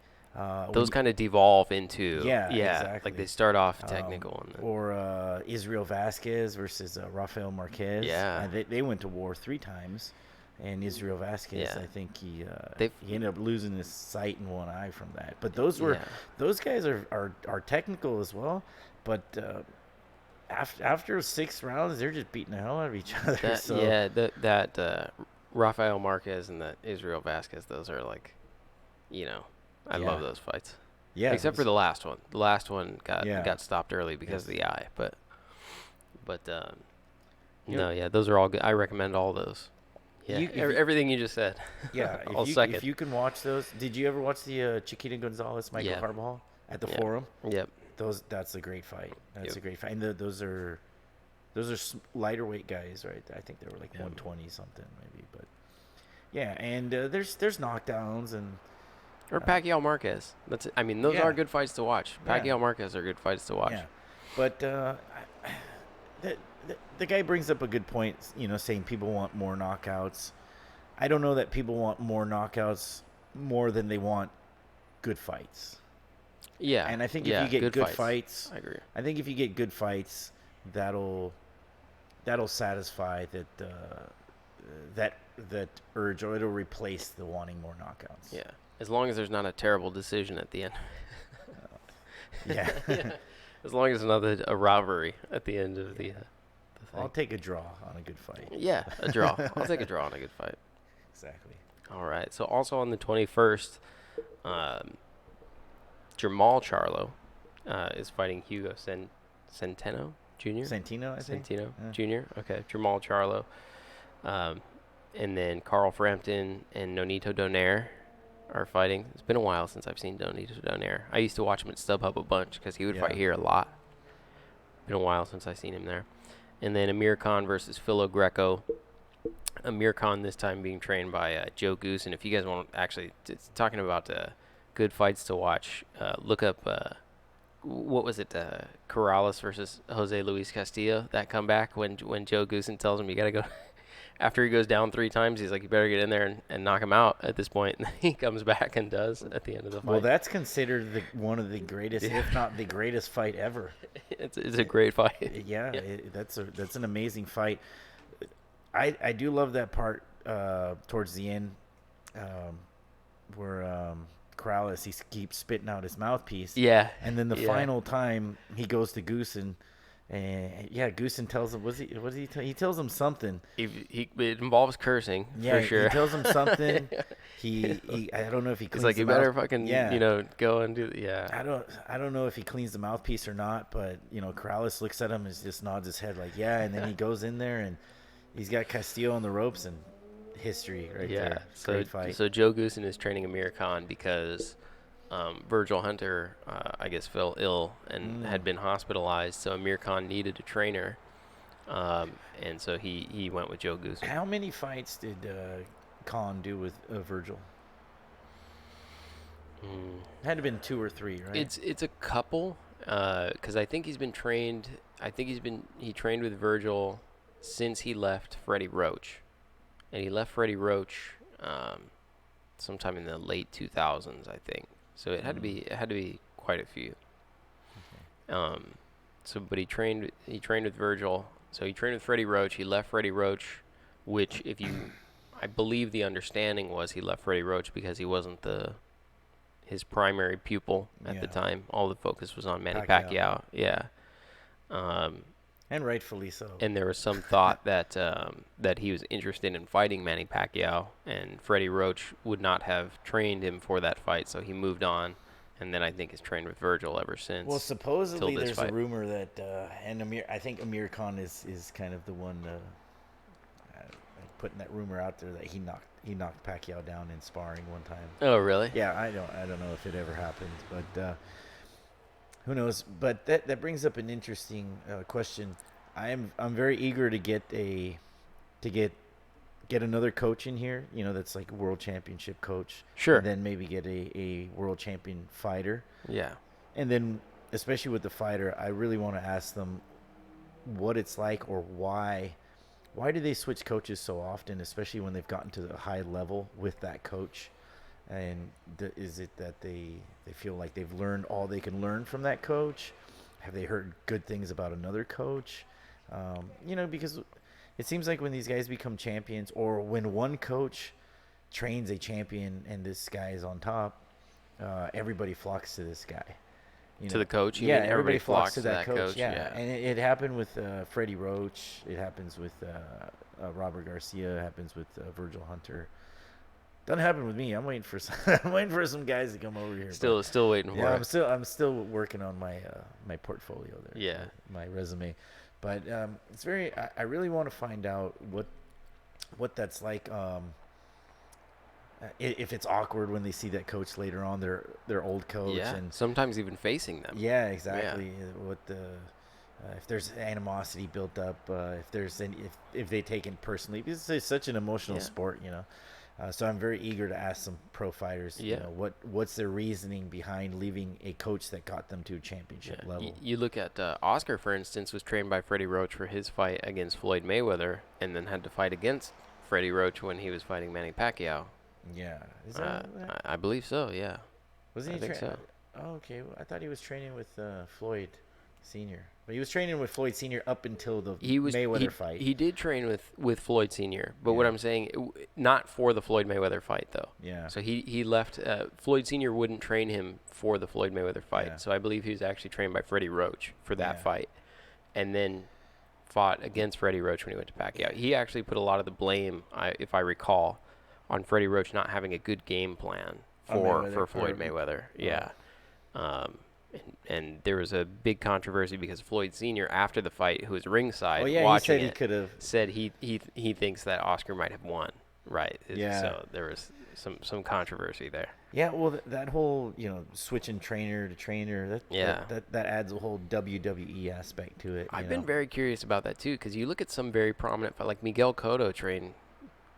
Those kind of devolve into exactly. Like they start off technical and then... or Israel Vasquez versus Rafael Marquez. Yeah, they went to war 3 times, and Israel Vasquez, I think he ended up losing his sight in one eye from that. But those guys are technical as well. But after 6 rounds, they're just beating the hell out of each other. That Rafael Marquez and that Israel Vasquez, those are like, I love those fights. Yeah. Except for the last one. The last one got stopped early because of the eye. But those are all good. I recommend all those. Yeah. Everything you just said. Yeah. If you can watch those. Did you ever watch the Chiquita Gonzalez Michael Carbajal at the Forum? Yep. That's a great fight. That's a great fight. And those are lighter weight guys, right? I think they were like 120 something maybe, but and there's knockdowns and or Pacquiao Marquez. That's it. I mean, those are good fights to watch. Pacquiao Marquez are good fights to watch. Yeah. But the guy brings up a good point, saying people want more knockouts. I don't know that people want more knockouts more than they want good fights. Yeah. And I think if you get good fights, I agree. I think if you get good fights, that'll satisfy that urge, or it'll replace the wanting more knockouts. Yeah. As long as there's not a terrible decision at the end. Yeah. As long as it's not a robbery at the end of the thing. I'll take a draw on a good fight. Yeah, a draw. I'll take a draw on a good fight. Exactly. All right. So also on the 21st, Jamal Charlo is fighting Hugo Centeno Jr. Santino, I think. Santino Jr. Okay. Jamal Charlo. And then Carl Frampton and Nonito Donaire are fighting. It's been a while since I've seen Nonito Donaire. I used to watch him at StubHub a bunch because he would fight here a lot. Been a while since I've seen him there. And then Amir Khan versus Philo Greco. Amir Khan this time being trained by Joe Goose. And if you guys want actually, it's talking about good fights to watch, look up, what was it, Corrales versus Jose Luis Castillo, that comeback when Joe Goosen tells him you got to go. After he goes down 3 times, he's like, you better get in there and knock him out at this point. And he comes back and does at the end of the fight. Well, that's considered one of the greatest, if not the greatest fight ever. It's a great fight. Yeah, that's an amazing fight. I do love that part towards the end where Corrales, he keeps spitting out his mouthpiece. Yeah. And then the Yeah. final time he goes to Goosen, and Goosen tells him, what does he tell? He tells him something. It involves cursing for Yeah, sure. he tells him something. He I don't know if he It's cleans like the you better mouth. fucking Yeah. go and do yeah. I don't know if he cleans the mouthpiece or not, but Corrales looks at him and just nods his head like yeah, and then he goes in there and he's got Castillo on the ropes and history right Yeah. there. So Great fight. so Joe Goosen is training Amir Khan because Virgil Hunter I guess fell ill and had been hospitalized, so Amir Khan needed a trainer. And so he went with Joe Goosen. How many fights did Khan do with Virgil? Had to have been 2 or 3, right? It's a couple, because I think he's been trained. He trained with Virgil since he left Freddie Roach, and he left Freddie Roach sometime in the late 2000s, I think. So it had to be quite a few. But he trained with Virgil. So he trained with Freddie Roach. He left Freddie Roach, which I believe the understanding was he left Freddie Roach because he wasn't his primary pupil at the time. All the focus was on Manny Pacquiao. Yeah. And rightfully so. And there was some thought that that he was interested in fighting Manny Pacquiao, and Freddie Roach would not have trained him for that fight, so he moved on. And then I think has trained with Virgil ever since. Well, supposedly there's fight. a rumor that I think Amir Khan is kind of the one putting that rumor out there that he knocked Pacquiao down in sparring one time. Oh, really? Yeah, I don't know if it ever happened, but who knows? But that brings up an interesting question. I'm very eager to get another coach in here, that's like a world championship coach. Sure. And then maybe get a world champion fighter. Yeah. And then, especially with the fighter, I really want to ask them what it's like or why do they switch coaches so often, especially when they've gotten to the high level with that coach? And is it that they feel like they've learned all they can learn from that coach? Have they heard good things about another coach? Because it seems like when these guys become champions, or when one coach trains a champion and this guy is on top, everybody flocks to this guy. To the coach? Yeah, everybody flocks to that coach. Yeah. And it happened with Freddie Roach. It happens with Robert Garcia. It happens with Virgil Hunter. Doesn't happen with me. I'm waiting for some guys to come over here. Still waiting for it. I'm still working on my my portfolio there. Yeah. My resume. But it's very. I really want to find out what that's like. If it's awkward when they see that coach later on, their old coach, and sometimes even facing them. Yeah, exactly. Yeah. What the if there's animosity built up, if they take it personally, because it's such an emotional sport, So I'm very eager to ask some pro fighters, what's their reasoning behind leaving a coach that got them to a championship level. You look at Oscar, for instance, was trained by Freddie Roach for his fight against Floyd Mayweather, and then had to fight against Freddie Roach when he was fighting Manny Pacquiao. Yeah, is that I believe so. Yeah, wasn't he? I think so. Oh, okay. Well, I thought he was training with Floyd Senior, but he was training with Floyd Senior up until the Mayweather fight. He did train with Floyd Senior, but what I'm saying, not for the Floyd Mayweather fight though. Yeah. So he left. Floyd Senior wouldn't train him for the Floyd Mayweather fight. Yeah. So I believe he was actually trained by Freddie Roach for that fight, and then fought against Freddie Roach when he went to Pacquiao. He actually put a lot of the blame, if I recall, on Freddie Roach not having a good game plan for Floyd Mayweather. Yeah. And there was a big controversy because Floyd Sr. after the fight, who was ringside watching said he thinks that Oscar might have won. Right. Yeah. So there was some controversy there. Yeah. Well, that whole switching trainer to trainer that adds a whole WWE aspect to it. I've been very curious about that too, because you look at some very prominent, like Miguel Cotto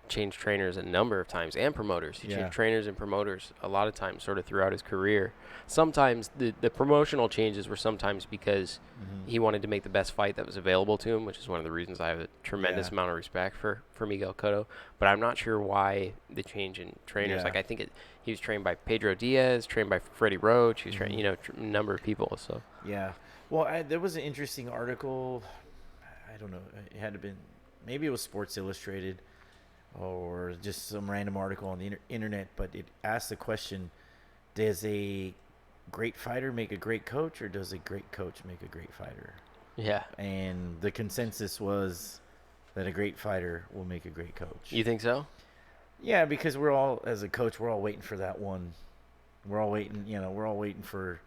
changed trainers a number of times, and promoters. He changed trainers and promoters a lot of times sort of throughout his career. Sometimes the promotional changes were sometimes because he wanted to make the best fight that was available to him, which is one of the reasons I have a tremendous amount of respect for Miguel Cotto. But I'm not sure why the change in trainers. Like I think he was trained by Pedro Diaz, trained by Freddie Roach. He was trained, a number of people. So yeah. Well, there was an interesting article. I don't know. It had to been, maybe it was Sports Illustrated, or just some random article on the internet, but it asked the question, does a great fighter make a great coach, or does a great coach make a great fighter? Yeah. And the consensus was that a great fighter will make a great coach. You think so? Yeah, because we're all, as a coach, we're all waiting for that one. We're all waiting, we're all waiting for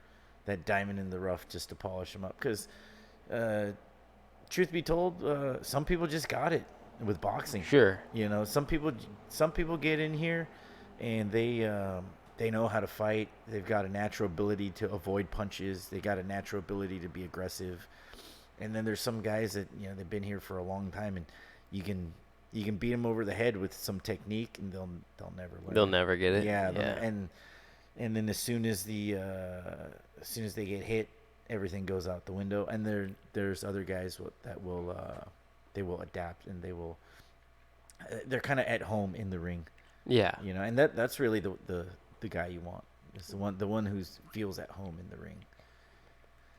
that diamond in the rough just to polish them up. Because, truth be told, some people just got it with boxing. Sure. Some people get in here, and they know how to fight. They've got a natural ability to avoid punches. They got a natural ability to be aggressive. And then there's some guys that they've been here for a long time, and you can beat them over the head with some technique, and they'll never learn. They'll never get it. Yeah. And then as soon as they get hit, everything goes out the window. And there's other guys that will they will adapt, and they're kind of at home in the ring. Yeah. And that's really the guy you want. It's the one who feels at home in the ring.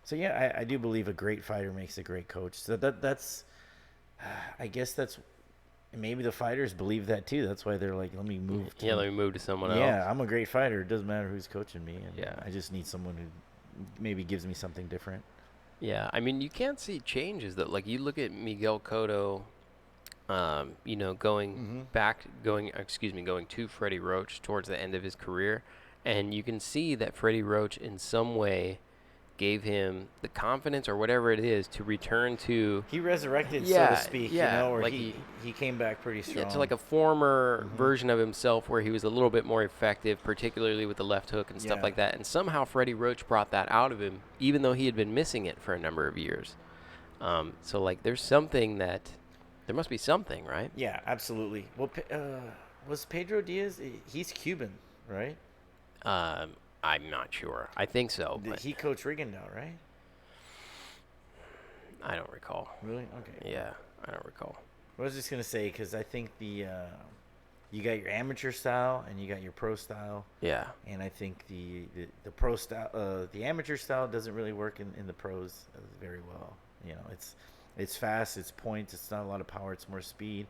So yeah, I do believe a great fighter makes a great coach. So that's I guess that's maybe the fighters believe that too. That's why they're like, let me move. Let me move to someone else. Yeah, I'm a great fighter. It doesn't matter who's coaching me. And Yeah. I just need someone who maybe gives me something different. Yeah, I mean, you can't see changes that, like, you look at Miguel Cotto, going going to Freddie Roach towards the end of his career, and you can see that Freddie Roach in some way gave him the confidence or whatever it is to return to. He resurrected, so Yeah, to speak. yeah, Or like he came back pretty strong. to like a former version of himself where he was a little bit more effective, particularly with the left hook and stuff like that. And somehow Freddie Roach brought that out of him, even though he had been missing it for a number of years. So like, there must be something, right? Yeah, absolutely. Well, was Pedro Diaz? He's Cuban, right? I'm not sure. I think so. But He coached Rigondeaux, right? I don't recall. Really? Okay. Yeah, I don't recall. I was just gonna say, because I think you got your amateur style and you got your pro style. Yeah. And I think the pro style, the amateur style doesn't really work in the pros very well. It's fast, it's points, it's not a lot of power, it's more speed.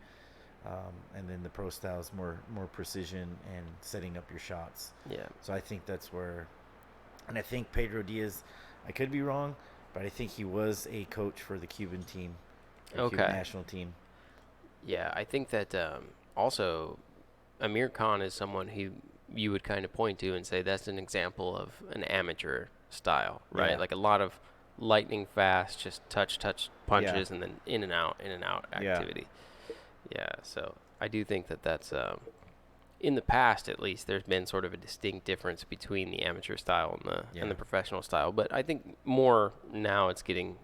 And then the pro style is more precision and setting up your shots. Yeah. So I think that's where, and I think Pedro Diaz, I could be wrong, but I think he was a coach for the Cuban team, Cuban national team. Yeah, I think that also Amir Khan is someone who you would kind of point to and say that's an example of an amateur style, right? Yeah. Like a lot of lightning fast, just touch punches, and then in and out activity. Yeah, so I do think that that's in the past, at least, there's been sort of a distinct difference between the amateur style and the professional style. But I think more now it's getting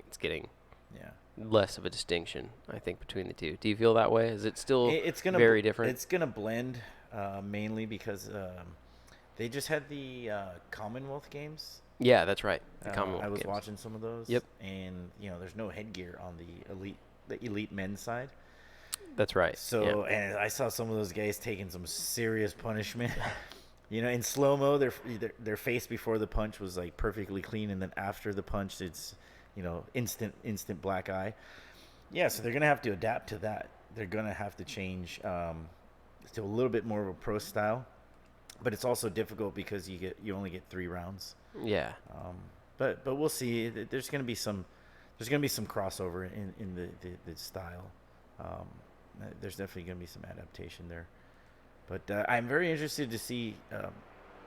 less of a distinction, I think, between the two. Do you feel that way? Is it still very different? It's gonna blend mainly because they just had the Commonwealth Games. Yeah, that's right. The Commonwealth I was Games. watching some of those. Yep. And there's no headgear on the elite men's side. That's right. So, and I saw some of those guys taking some serious punishment. In slow-mo, their face before the punch was like perfectly clean, and then after the punch, it's instant black eye. Yeah, so they're gonna have to adapt to that. They're gonna have to change to a little bit more of a pro style, but it's also difficult because you only get 3 rounds. Yeah. But we'll see. There's gonna be some crossover in the style. There's definitely going to be some adaptation there. But I'm very interested to see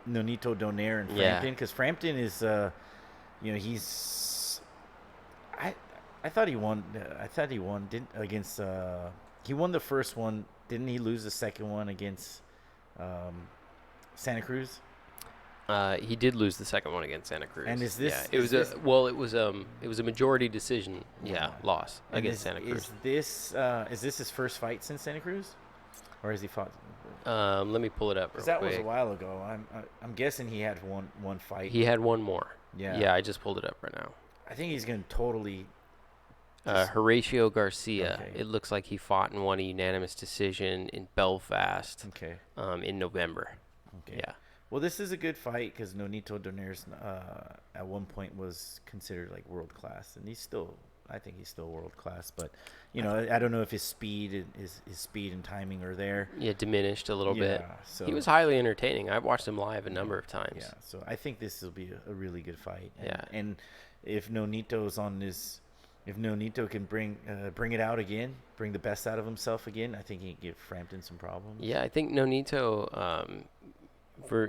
Nonito Donaire and Frampton, because Frampton is, he's. I thought he won. Against. He won the first one. Didn't he lose the second one against Santa Cruz? He did lose the second one against Santa Cruz. And is this? Yeah, it was a majority decision. Yeah, loss against Santa Cruz. Is this his first fight since Santa Cruz, or has he fought? Let me pull it up. Because that was a while ago. I'm guessing he had one fight. He had one more. Yeah. Yeah, I just pulled it up right now. I think he's going to totally. Horatio Garcia. Okay. It looks like he fought and won a unanimous decision in Belfast. Okay. In November. Okay. Yeah. Well, this is a good fight because Nonito Donaire's at one point was considered like world class, and he's still. I think he's still world class. But I don't know if his speed and timing are there. Yeah, diminished a little bit. So He was highly entertaining. I've watched him live a number of times. Yeah, so I think this will be a really good fight. And if Nonito's on this, if Nonito can bring it out again, bring the best out of himself again, I think he can give Frampton some problems. Yeah, I think Nonito,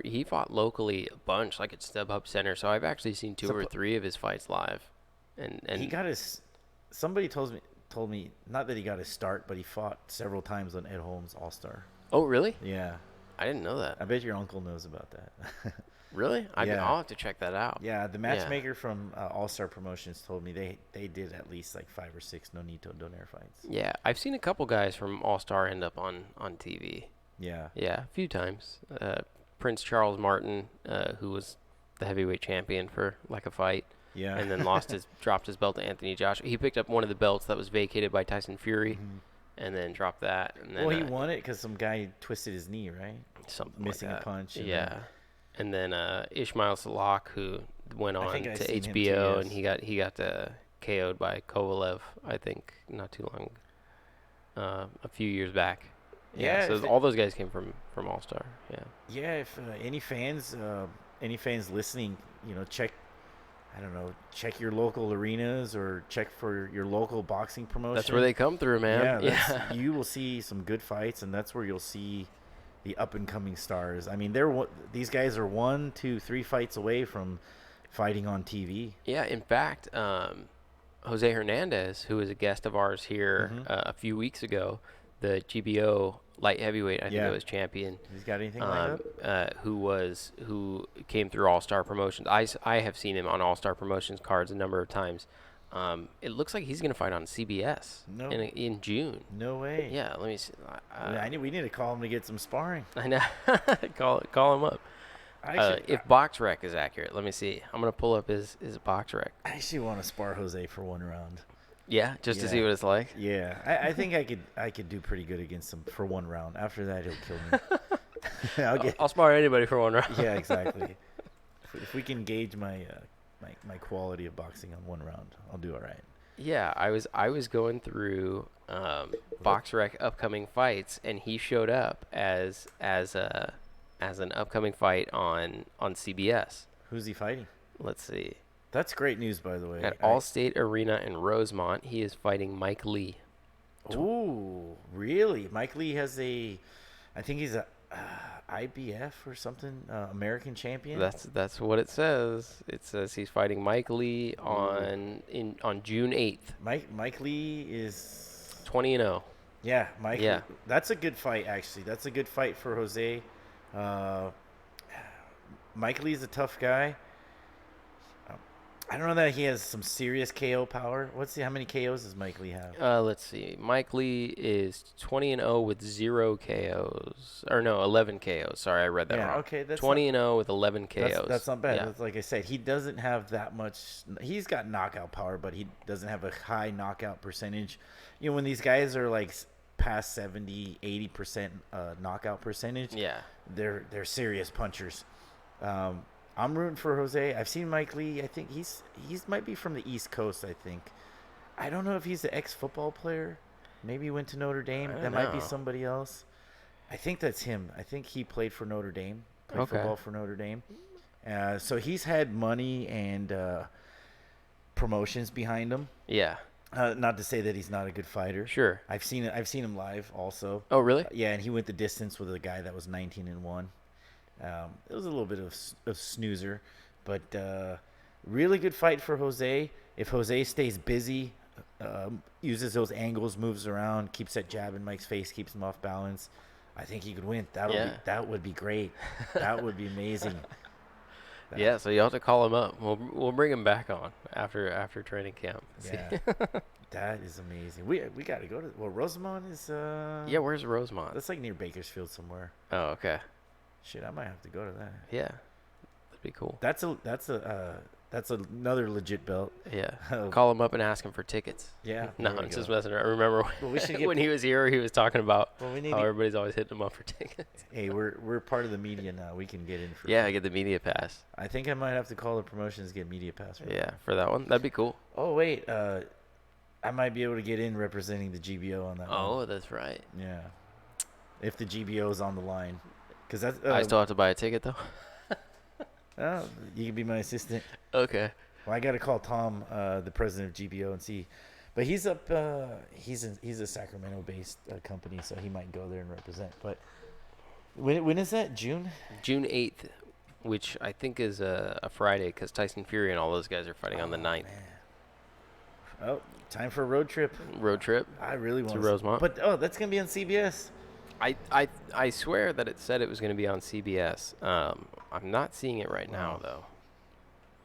he fought locally a bunch, like at StubHub Center. So I've actually seen 2 or 3 of his fights live. And he got his. Somebody told me not that he got his start, but he fought several times on Ed Holmes All-Star. Oh, really? Yeah. I didn't know that. I bet your uncle knows about that. Really? Yeah. I'll have to check that out. Yeah, the matchmaker from All-Star Promotions told me they did at least like 5 or 6 Nonito Donaire fights. Yeah, I've seen a couple guys from All-Star end up on TV. Yeah. Yeah, a few times. Prince Charles Martin, who was the heavyweight champion for like a fight. Yeah. And then dropped his belt to Anthony Joshua. He picked up one of the belts that was vacated by Tyson Fury, and then dropped that. And then, he won it because some guy twisted his knee, right? Something missing like a punch. And then Ishmael Salak, who went on to HBO, too, and he got KO'd by Kovalev, I think, not too long, a few years back. Yeah, so all those guys came from All Star. Yeah. Yeah, if any fans listening, check. I don't know, check your local arenas or check for your local boxing promotion. That's where they come through, man. Yeah. You will see some good fights, and that's where you'll see the up-and-coming stars. I mean, these guys are 1, 2, 3 fights away from fighting on TV. Yeah, in fact, Jose Hernandez, who was a guest of ours here a few weeks ago, the GBO light heavyweight, I think it was champion. He's got anything like that? Who came through All Star Promotions. I have seen him on All Star Promotions cards a number of times. It looks like he's going to fight on CBS in June. No way. Yeah, let me see. We need to call him to get some sparring. I know. call him up. If BoxRec is accurate, let me see. I'm going to pull up his BoxRec. I actually want to spar Jose for 1 round. Yeah, just to see what it's like. Yeah, I think I could do pretty good against him for 1 round. After that, he'll kill me. I'll spar anybody for 1 round. Yeah, exactly. If we can gauge my quality of boxing on 1 round, I'll do all right. Yeah, I was going through BoxRec upcoming fights, and he showed up as an upcoming fight on CBS. Who's he fighting? Let's see. That's great news, by the way. At Allstate Arena in Rosemont, he is fighting Mike Lee. Ooh, really? Mike Lee has I think he's a IBF or something, American champion. That's what it says. It says he's fighting Mike Lee on June 8th. Mike Lee is 20-0. Yeah, Mike. Yeah. That's a good fight, actually. That's a good fight for Jose. Mike Lee's a tough guy. I don't know that he has some serious KO power. How many KOs does Mike Lee have? Let's see. Mike Lee is 20-0 with 0 KOs. Or no, 11 KOs. Sorry, I read that wrong. Okay, that's 20-0 with 11 KOs. That's not bad. That's, like I said, he doesn't have that much. He's got knockout power, but he doesn't have a high knockout percentage. When these guys are like past 70, 80% knockout percentage, they're serious punchers. I'm rooting for Jose. I've seen Mike Lee. I think he's might be from the East Coast, I think. I don't know if he's an ex-football player. Maybe he went to Notre Dame. That might be somebody else. I think that's him. I think he played for Notre Dame. Played football for Notre Dame. So he's had money and promotions behind him. Yeah. Not to say that he's not a good fighter. Sure. I've seen him live also. Oh, really? Yeah, and he went the distance with a guy that was 19-1. It was a little bit of snoozer, but really good fight for Jose. If Jose stays busy, uses those angles, moves around, keeps that jab in Mike's face, keeps him off balance, I think he could win. That would be great. That would be amazing. Yeah, so you'll have to call him up. We'll bring him back on after training camp. Yeah. That is amazing. We got to go to Rosemont is. Yeah, where's Rosemont? That's like near Bakersfield somewhere. Oh, okay. Shit, I might have to go to that. Yeah, that'd be cool. That's another legit belt. Yeah, call him up and ask him for tickets. Yeah, no, I'm just messing around. I remember when he was here, he was talking about how everybody's always hitting him up for tickets. Hey, we're part of the media now. We can get in for. Yeah, get the media pass. I think I might have to call the promotions to get media pass. For that one, that'd be cool. Oh wait, I might be able to get in representing the GBO on that one. Oh, that's right. Yeah. If the GBO is on the line. Because that's... I still have to buy a ticket, though. oh, you can be my assistant. Okay. Well, I got to call Tom, the president of GBO, and see. But he's up... he's a Sacramento-based company, so he might go there and represent. But when is that? June? June 8th, which I think is a Friday because Tyson Fury and all those guys are fighting on the 9th. Man. Oh, time for a road trip. Road trip. I really want to Rosemont. But, that's going to be on CBS. I swear that it said it was going to be on CBS. I'm not seeing it right now, though.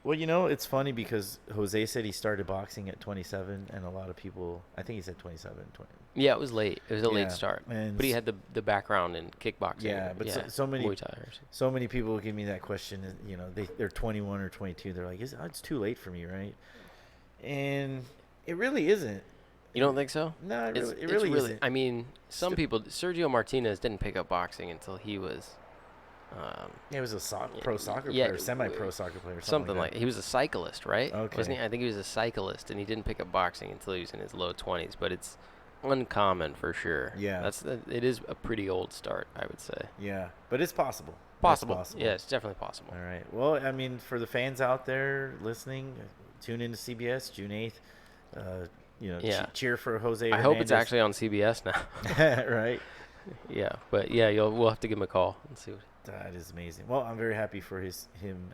Well, it's funny because Jose said he started boxing at 27, and a lot of people, I think he said 27, 20. Yeah, it was late. It was a late start. And but he had the background in kickboxing. Yeah, but so many Muay Thai so many people give me that question. They're 21 or 22. They're like, it's too late for me, right? And it really isn't. You don't think so? No, it really isn't. I mean, some people. Sergio Martinez didn't pick up boxing until he was. He was a pro soccer player, semi-pro soccer player, something like that. He was a cyclist, right? Okay. Wasn't he? I think he was a cyclist, and he didn't pick up boxing until he was in his low 20s. But it's uncommon for sure. Yeah. It is a pretty old start, I would say. Yeah, but it's possible. Possible. Yeah, it's definitely possible. All right. Well, I mean, for the fans out there listening, tune into CBS June 8th. Cheer for Jose Hernandez. I hope it's actually on CBS now. Right? Yeah, but yeah, we'll have to give him a call and see what. That is amazing. Well, I'm very happy for him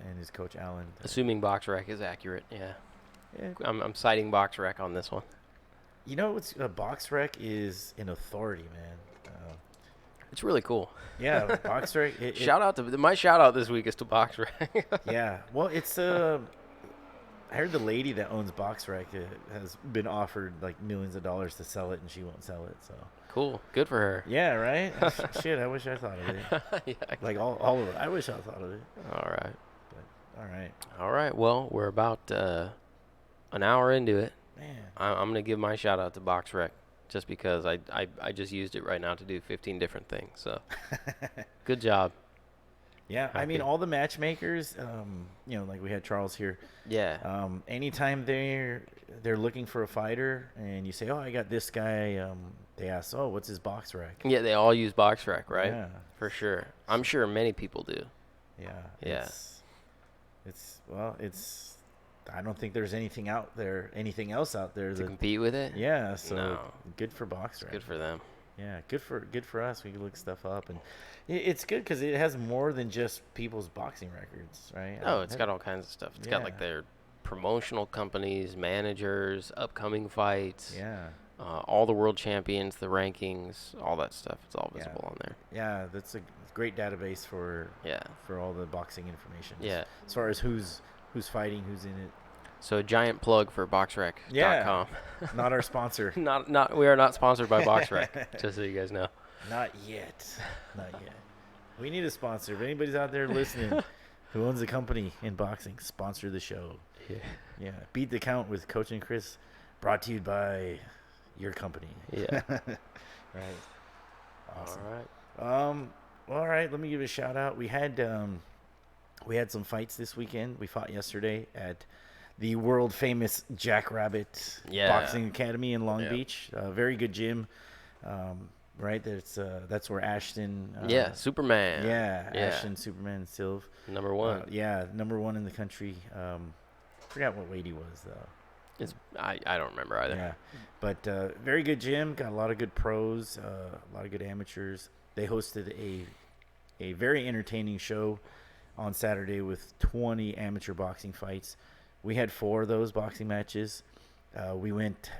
and his coach Alan. Assuming BoxRec is accurate, yeah. I'm citing BoxRec on this one. What's BoxRec is an authority, man. It's really cool. Yeah, BoxRec. Shout out to my shout out this week is to BoxRec. Yeah, well, it's I heard the lady that owns BoxRec has been offered like millions of dollars to sell it, and she won't sell it. So cool, good for her. Yeah, right. Shit, I wish I thought of it. Yeah, like all of it. I wish I thought of it. All right. But all right. Well, we're about an hour into it. Man, I'm gonna give my shout out to BoxRec just because I just used it right now to do 15 different things. So good job. Yeah, I mean, all the matchmakers, like we had Charles here. Yeah. Anytime they're looking for a fighter, and you say, "Oh, I got this guy," they ask, "Oh, what's his BoxRec?" Yeah, they all use BoxRec, right? Yeah, for sure. I'm sure many people do. Yeah. Yeah. It's. I don't think there's anything else out there to compete with it. Yeah, so good for BoxRec. Good for them. Yeah, good for us. We can look stuff up, and it's good because it has more than just people's boxing records, right? Oh, it's got all kinds of stuff. It's got like their promotional companies, managers, upcoming fights. Yeah. All the world champions, the rankings, all that stuff. It's all visible on there. Yeah, that's a great database for all the boxing information. Yeah. As far as who's fighting, who's in it. So a giant plug for BoxRec.com. Yeah. Not our sponsor. Not. We are not sponsored by BoxRec. Just so you guys know. Not yet. We need a sponsor. If anybody's out there listening who owns a company in boxing, sponsor the show. Yeah. Beat the Count with Coach and Chris, brought to you by your company. Yeah. Right. Awesome. All right. All right. Let me give a shout out. We had some fights this weekend. We fought yesterday at the world famous Jackrabbit Boxing Academy in Long Beach. Very good gym. Right. That's where Ashton. Superman. Ashton Superman Silv. Number one. Number one in the country. Forgot what weight he was though. I don't remember either. Yeah, but very good gym. Got a lot of good pros, a lot of good amateurs. They hosted a very entertaining show on Saturday with 20 amateur boxing fights. We had 4 of those boxing matches. We went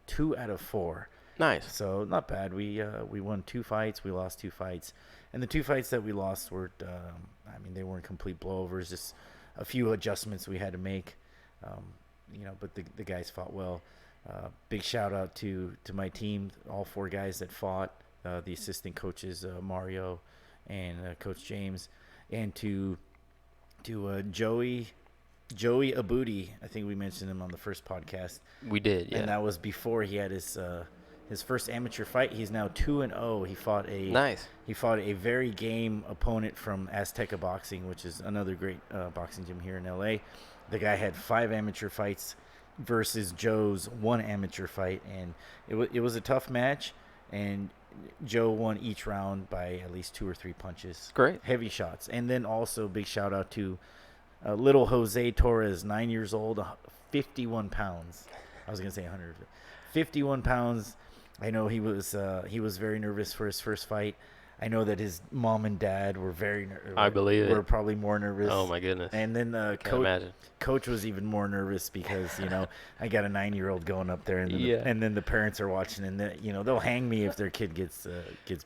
2 out of 4. Nice. So not bad. We won 2 fights. We lost 2 fights, and the 2 fights that we lost were, they weren't complete blowovers. Just a few adjustments we had to make. But the guys fought well. Big shout out to my team, all 4 guys that fought, the assistant coaches Mario and Coach James, and to Joey Abudi. I think we mentioned him on the first podcast. We did, yeah. And that was before he had his first amateur fight. He's now 2-0. He fought a very game opponent from Azteca Boxing, which is another great boxing gym here in LA. The guy had 5 amateur fights versus Joe's one amateur fight, and it was a tough match, and Joe won each round by at least 2 or 3 punches. Great. Heavy shots. And then also big shout out to little Jose Torres, 9 years old, 51 pounds. I was going to say 100. 51 pounds. I know he was very nervous for his first fight. I know that his mom and dad were I believe were it. probably more nervous. Oh my goodness. And then Imagine. coach was even more nervous because I got a 9-year-old going up there, and then Yeah. and then the parents are watching, and they'll hang me if their kid gets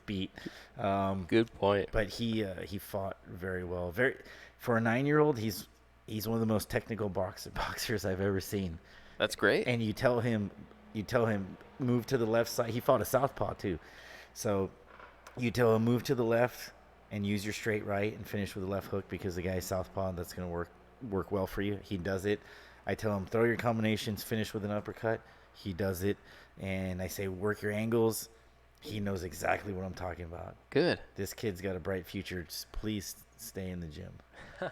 beat. Good point. But he fought very well. For a 9-year-old, he's one of the most technical boxers I've ever seen. That's great. And you tell him move to the left side. He fought a southpaw too, so you tell him move to the left and use your straight right and finish with a left hook because the guy's southpaw. That's going to work well for you. He does it. I tell him throw your combinations, finish with an uppercut. He does it. And I say work your angles. He knows exactly what I'm talking about. Good. This kid's got a bright future. Just please stay in the gym.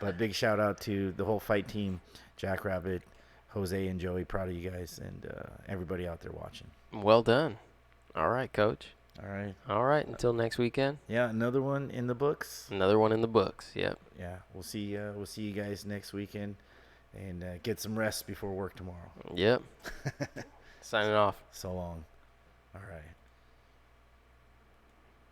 But big shout out to the whole fight team, Jackrabbit, Jose and Joey. Proud of you guys, and everybody out there watching. Well done. All right, Coach. All right. All right. Until next weekend. Yeah, another one in the books. Another one in the books. Yep. Yeah, we'll see you guys next weekend, and get some rest before work tomorrow. Yep. Signing off. So long. All right.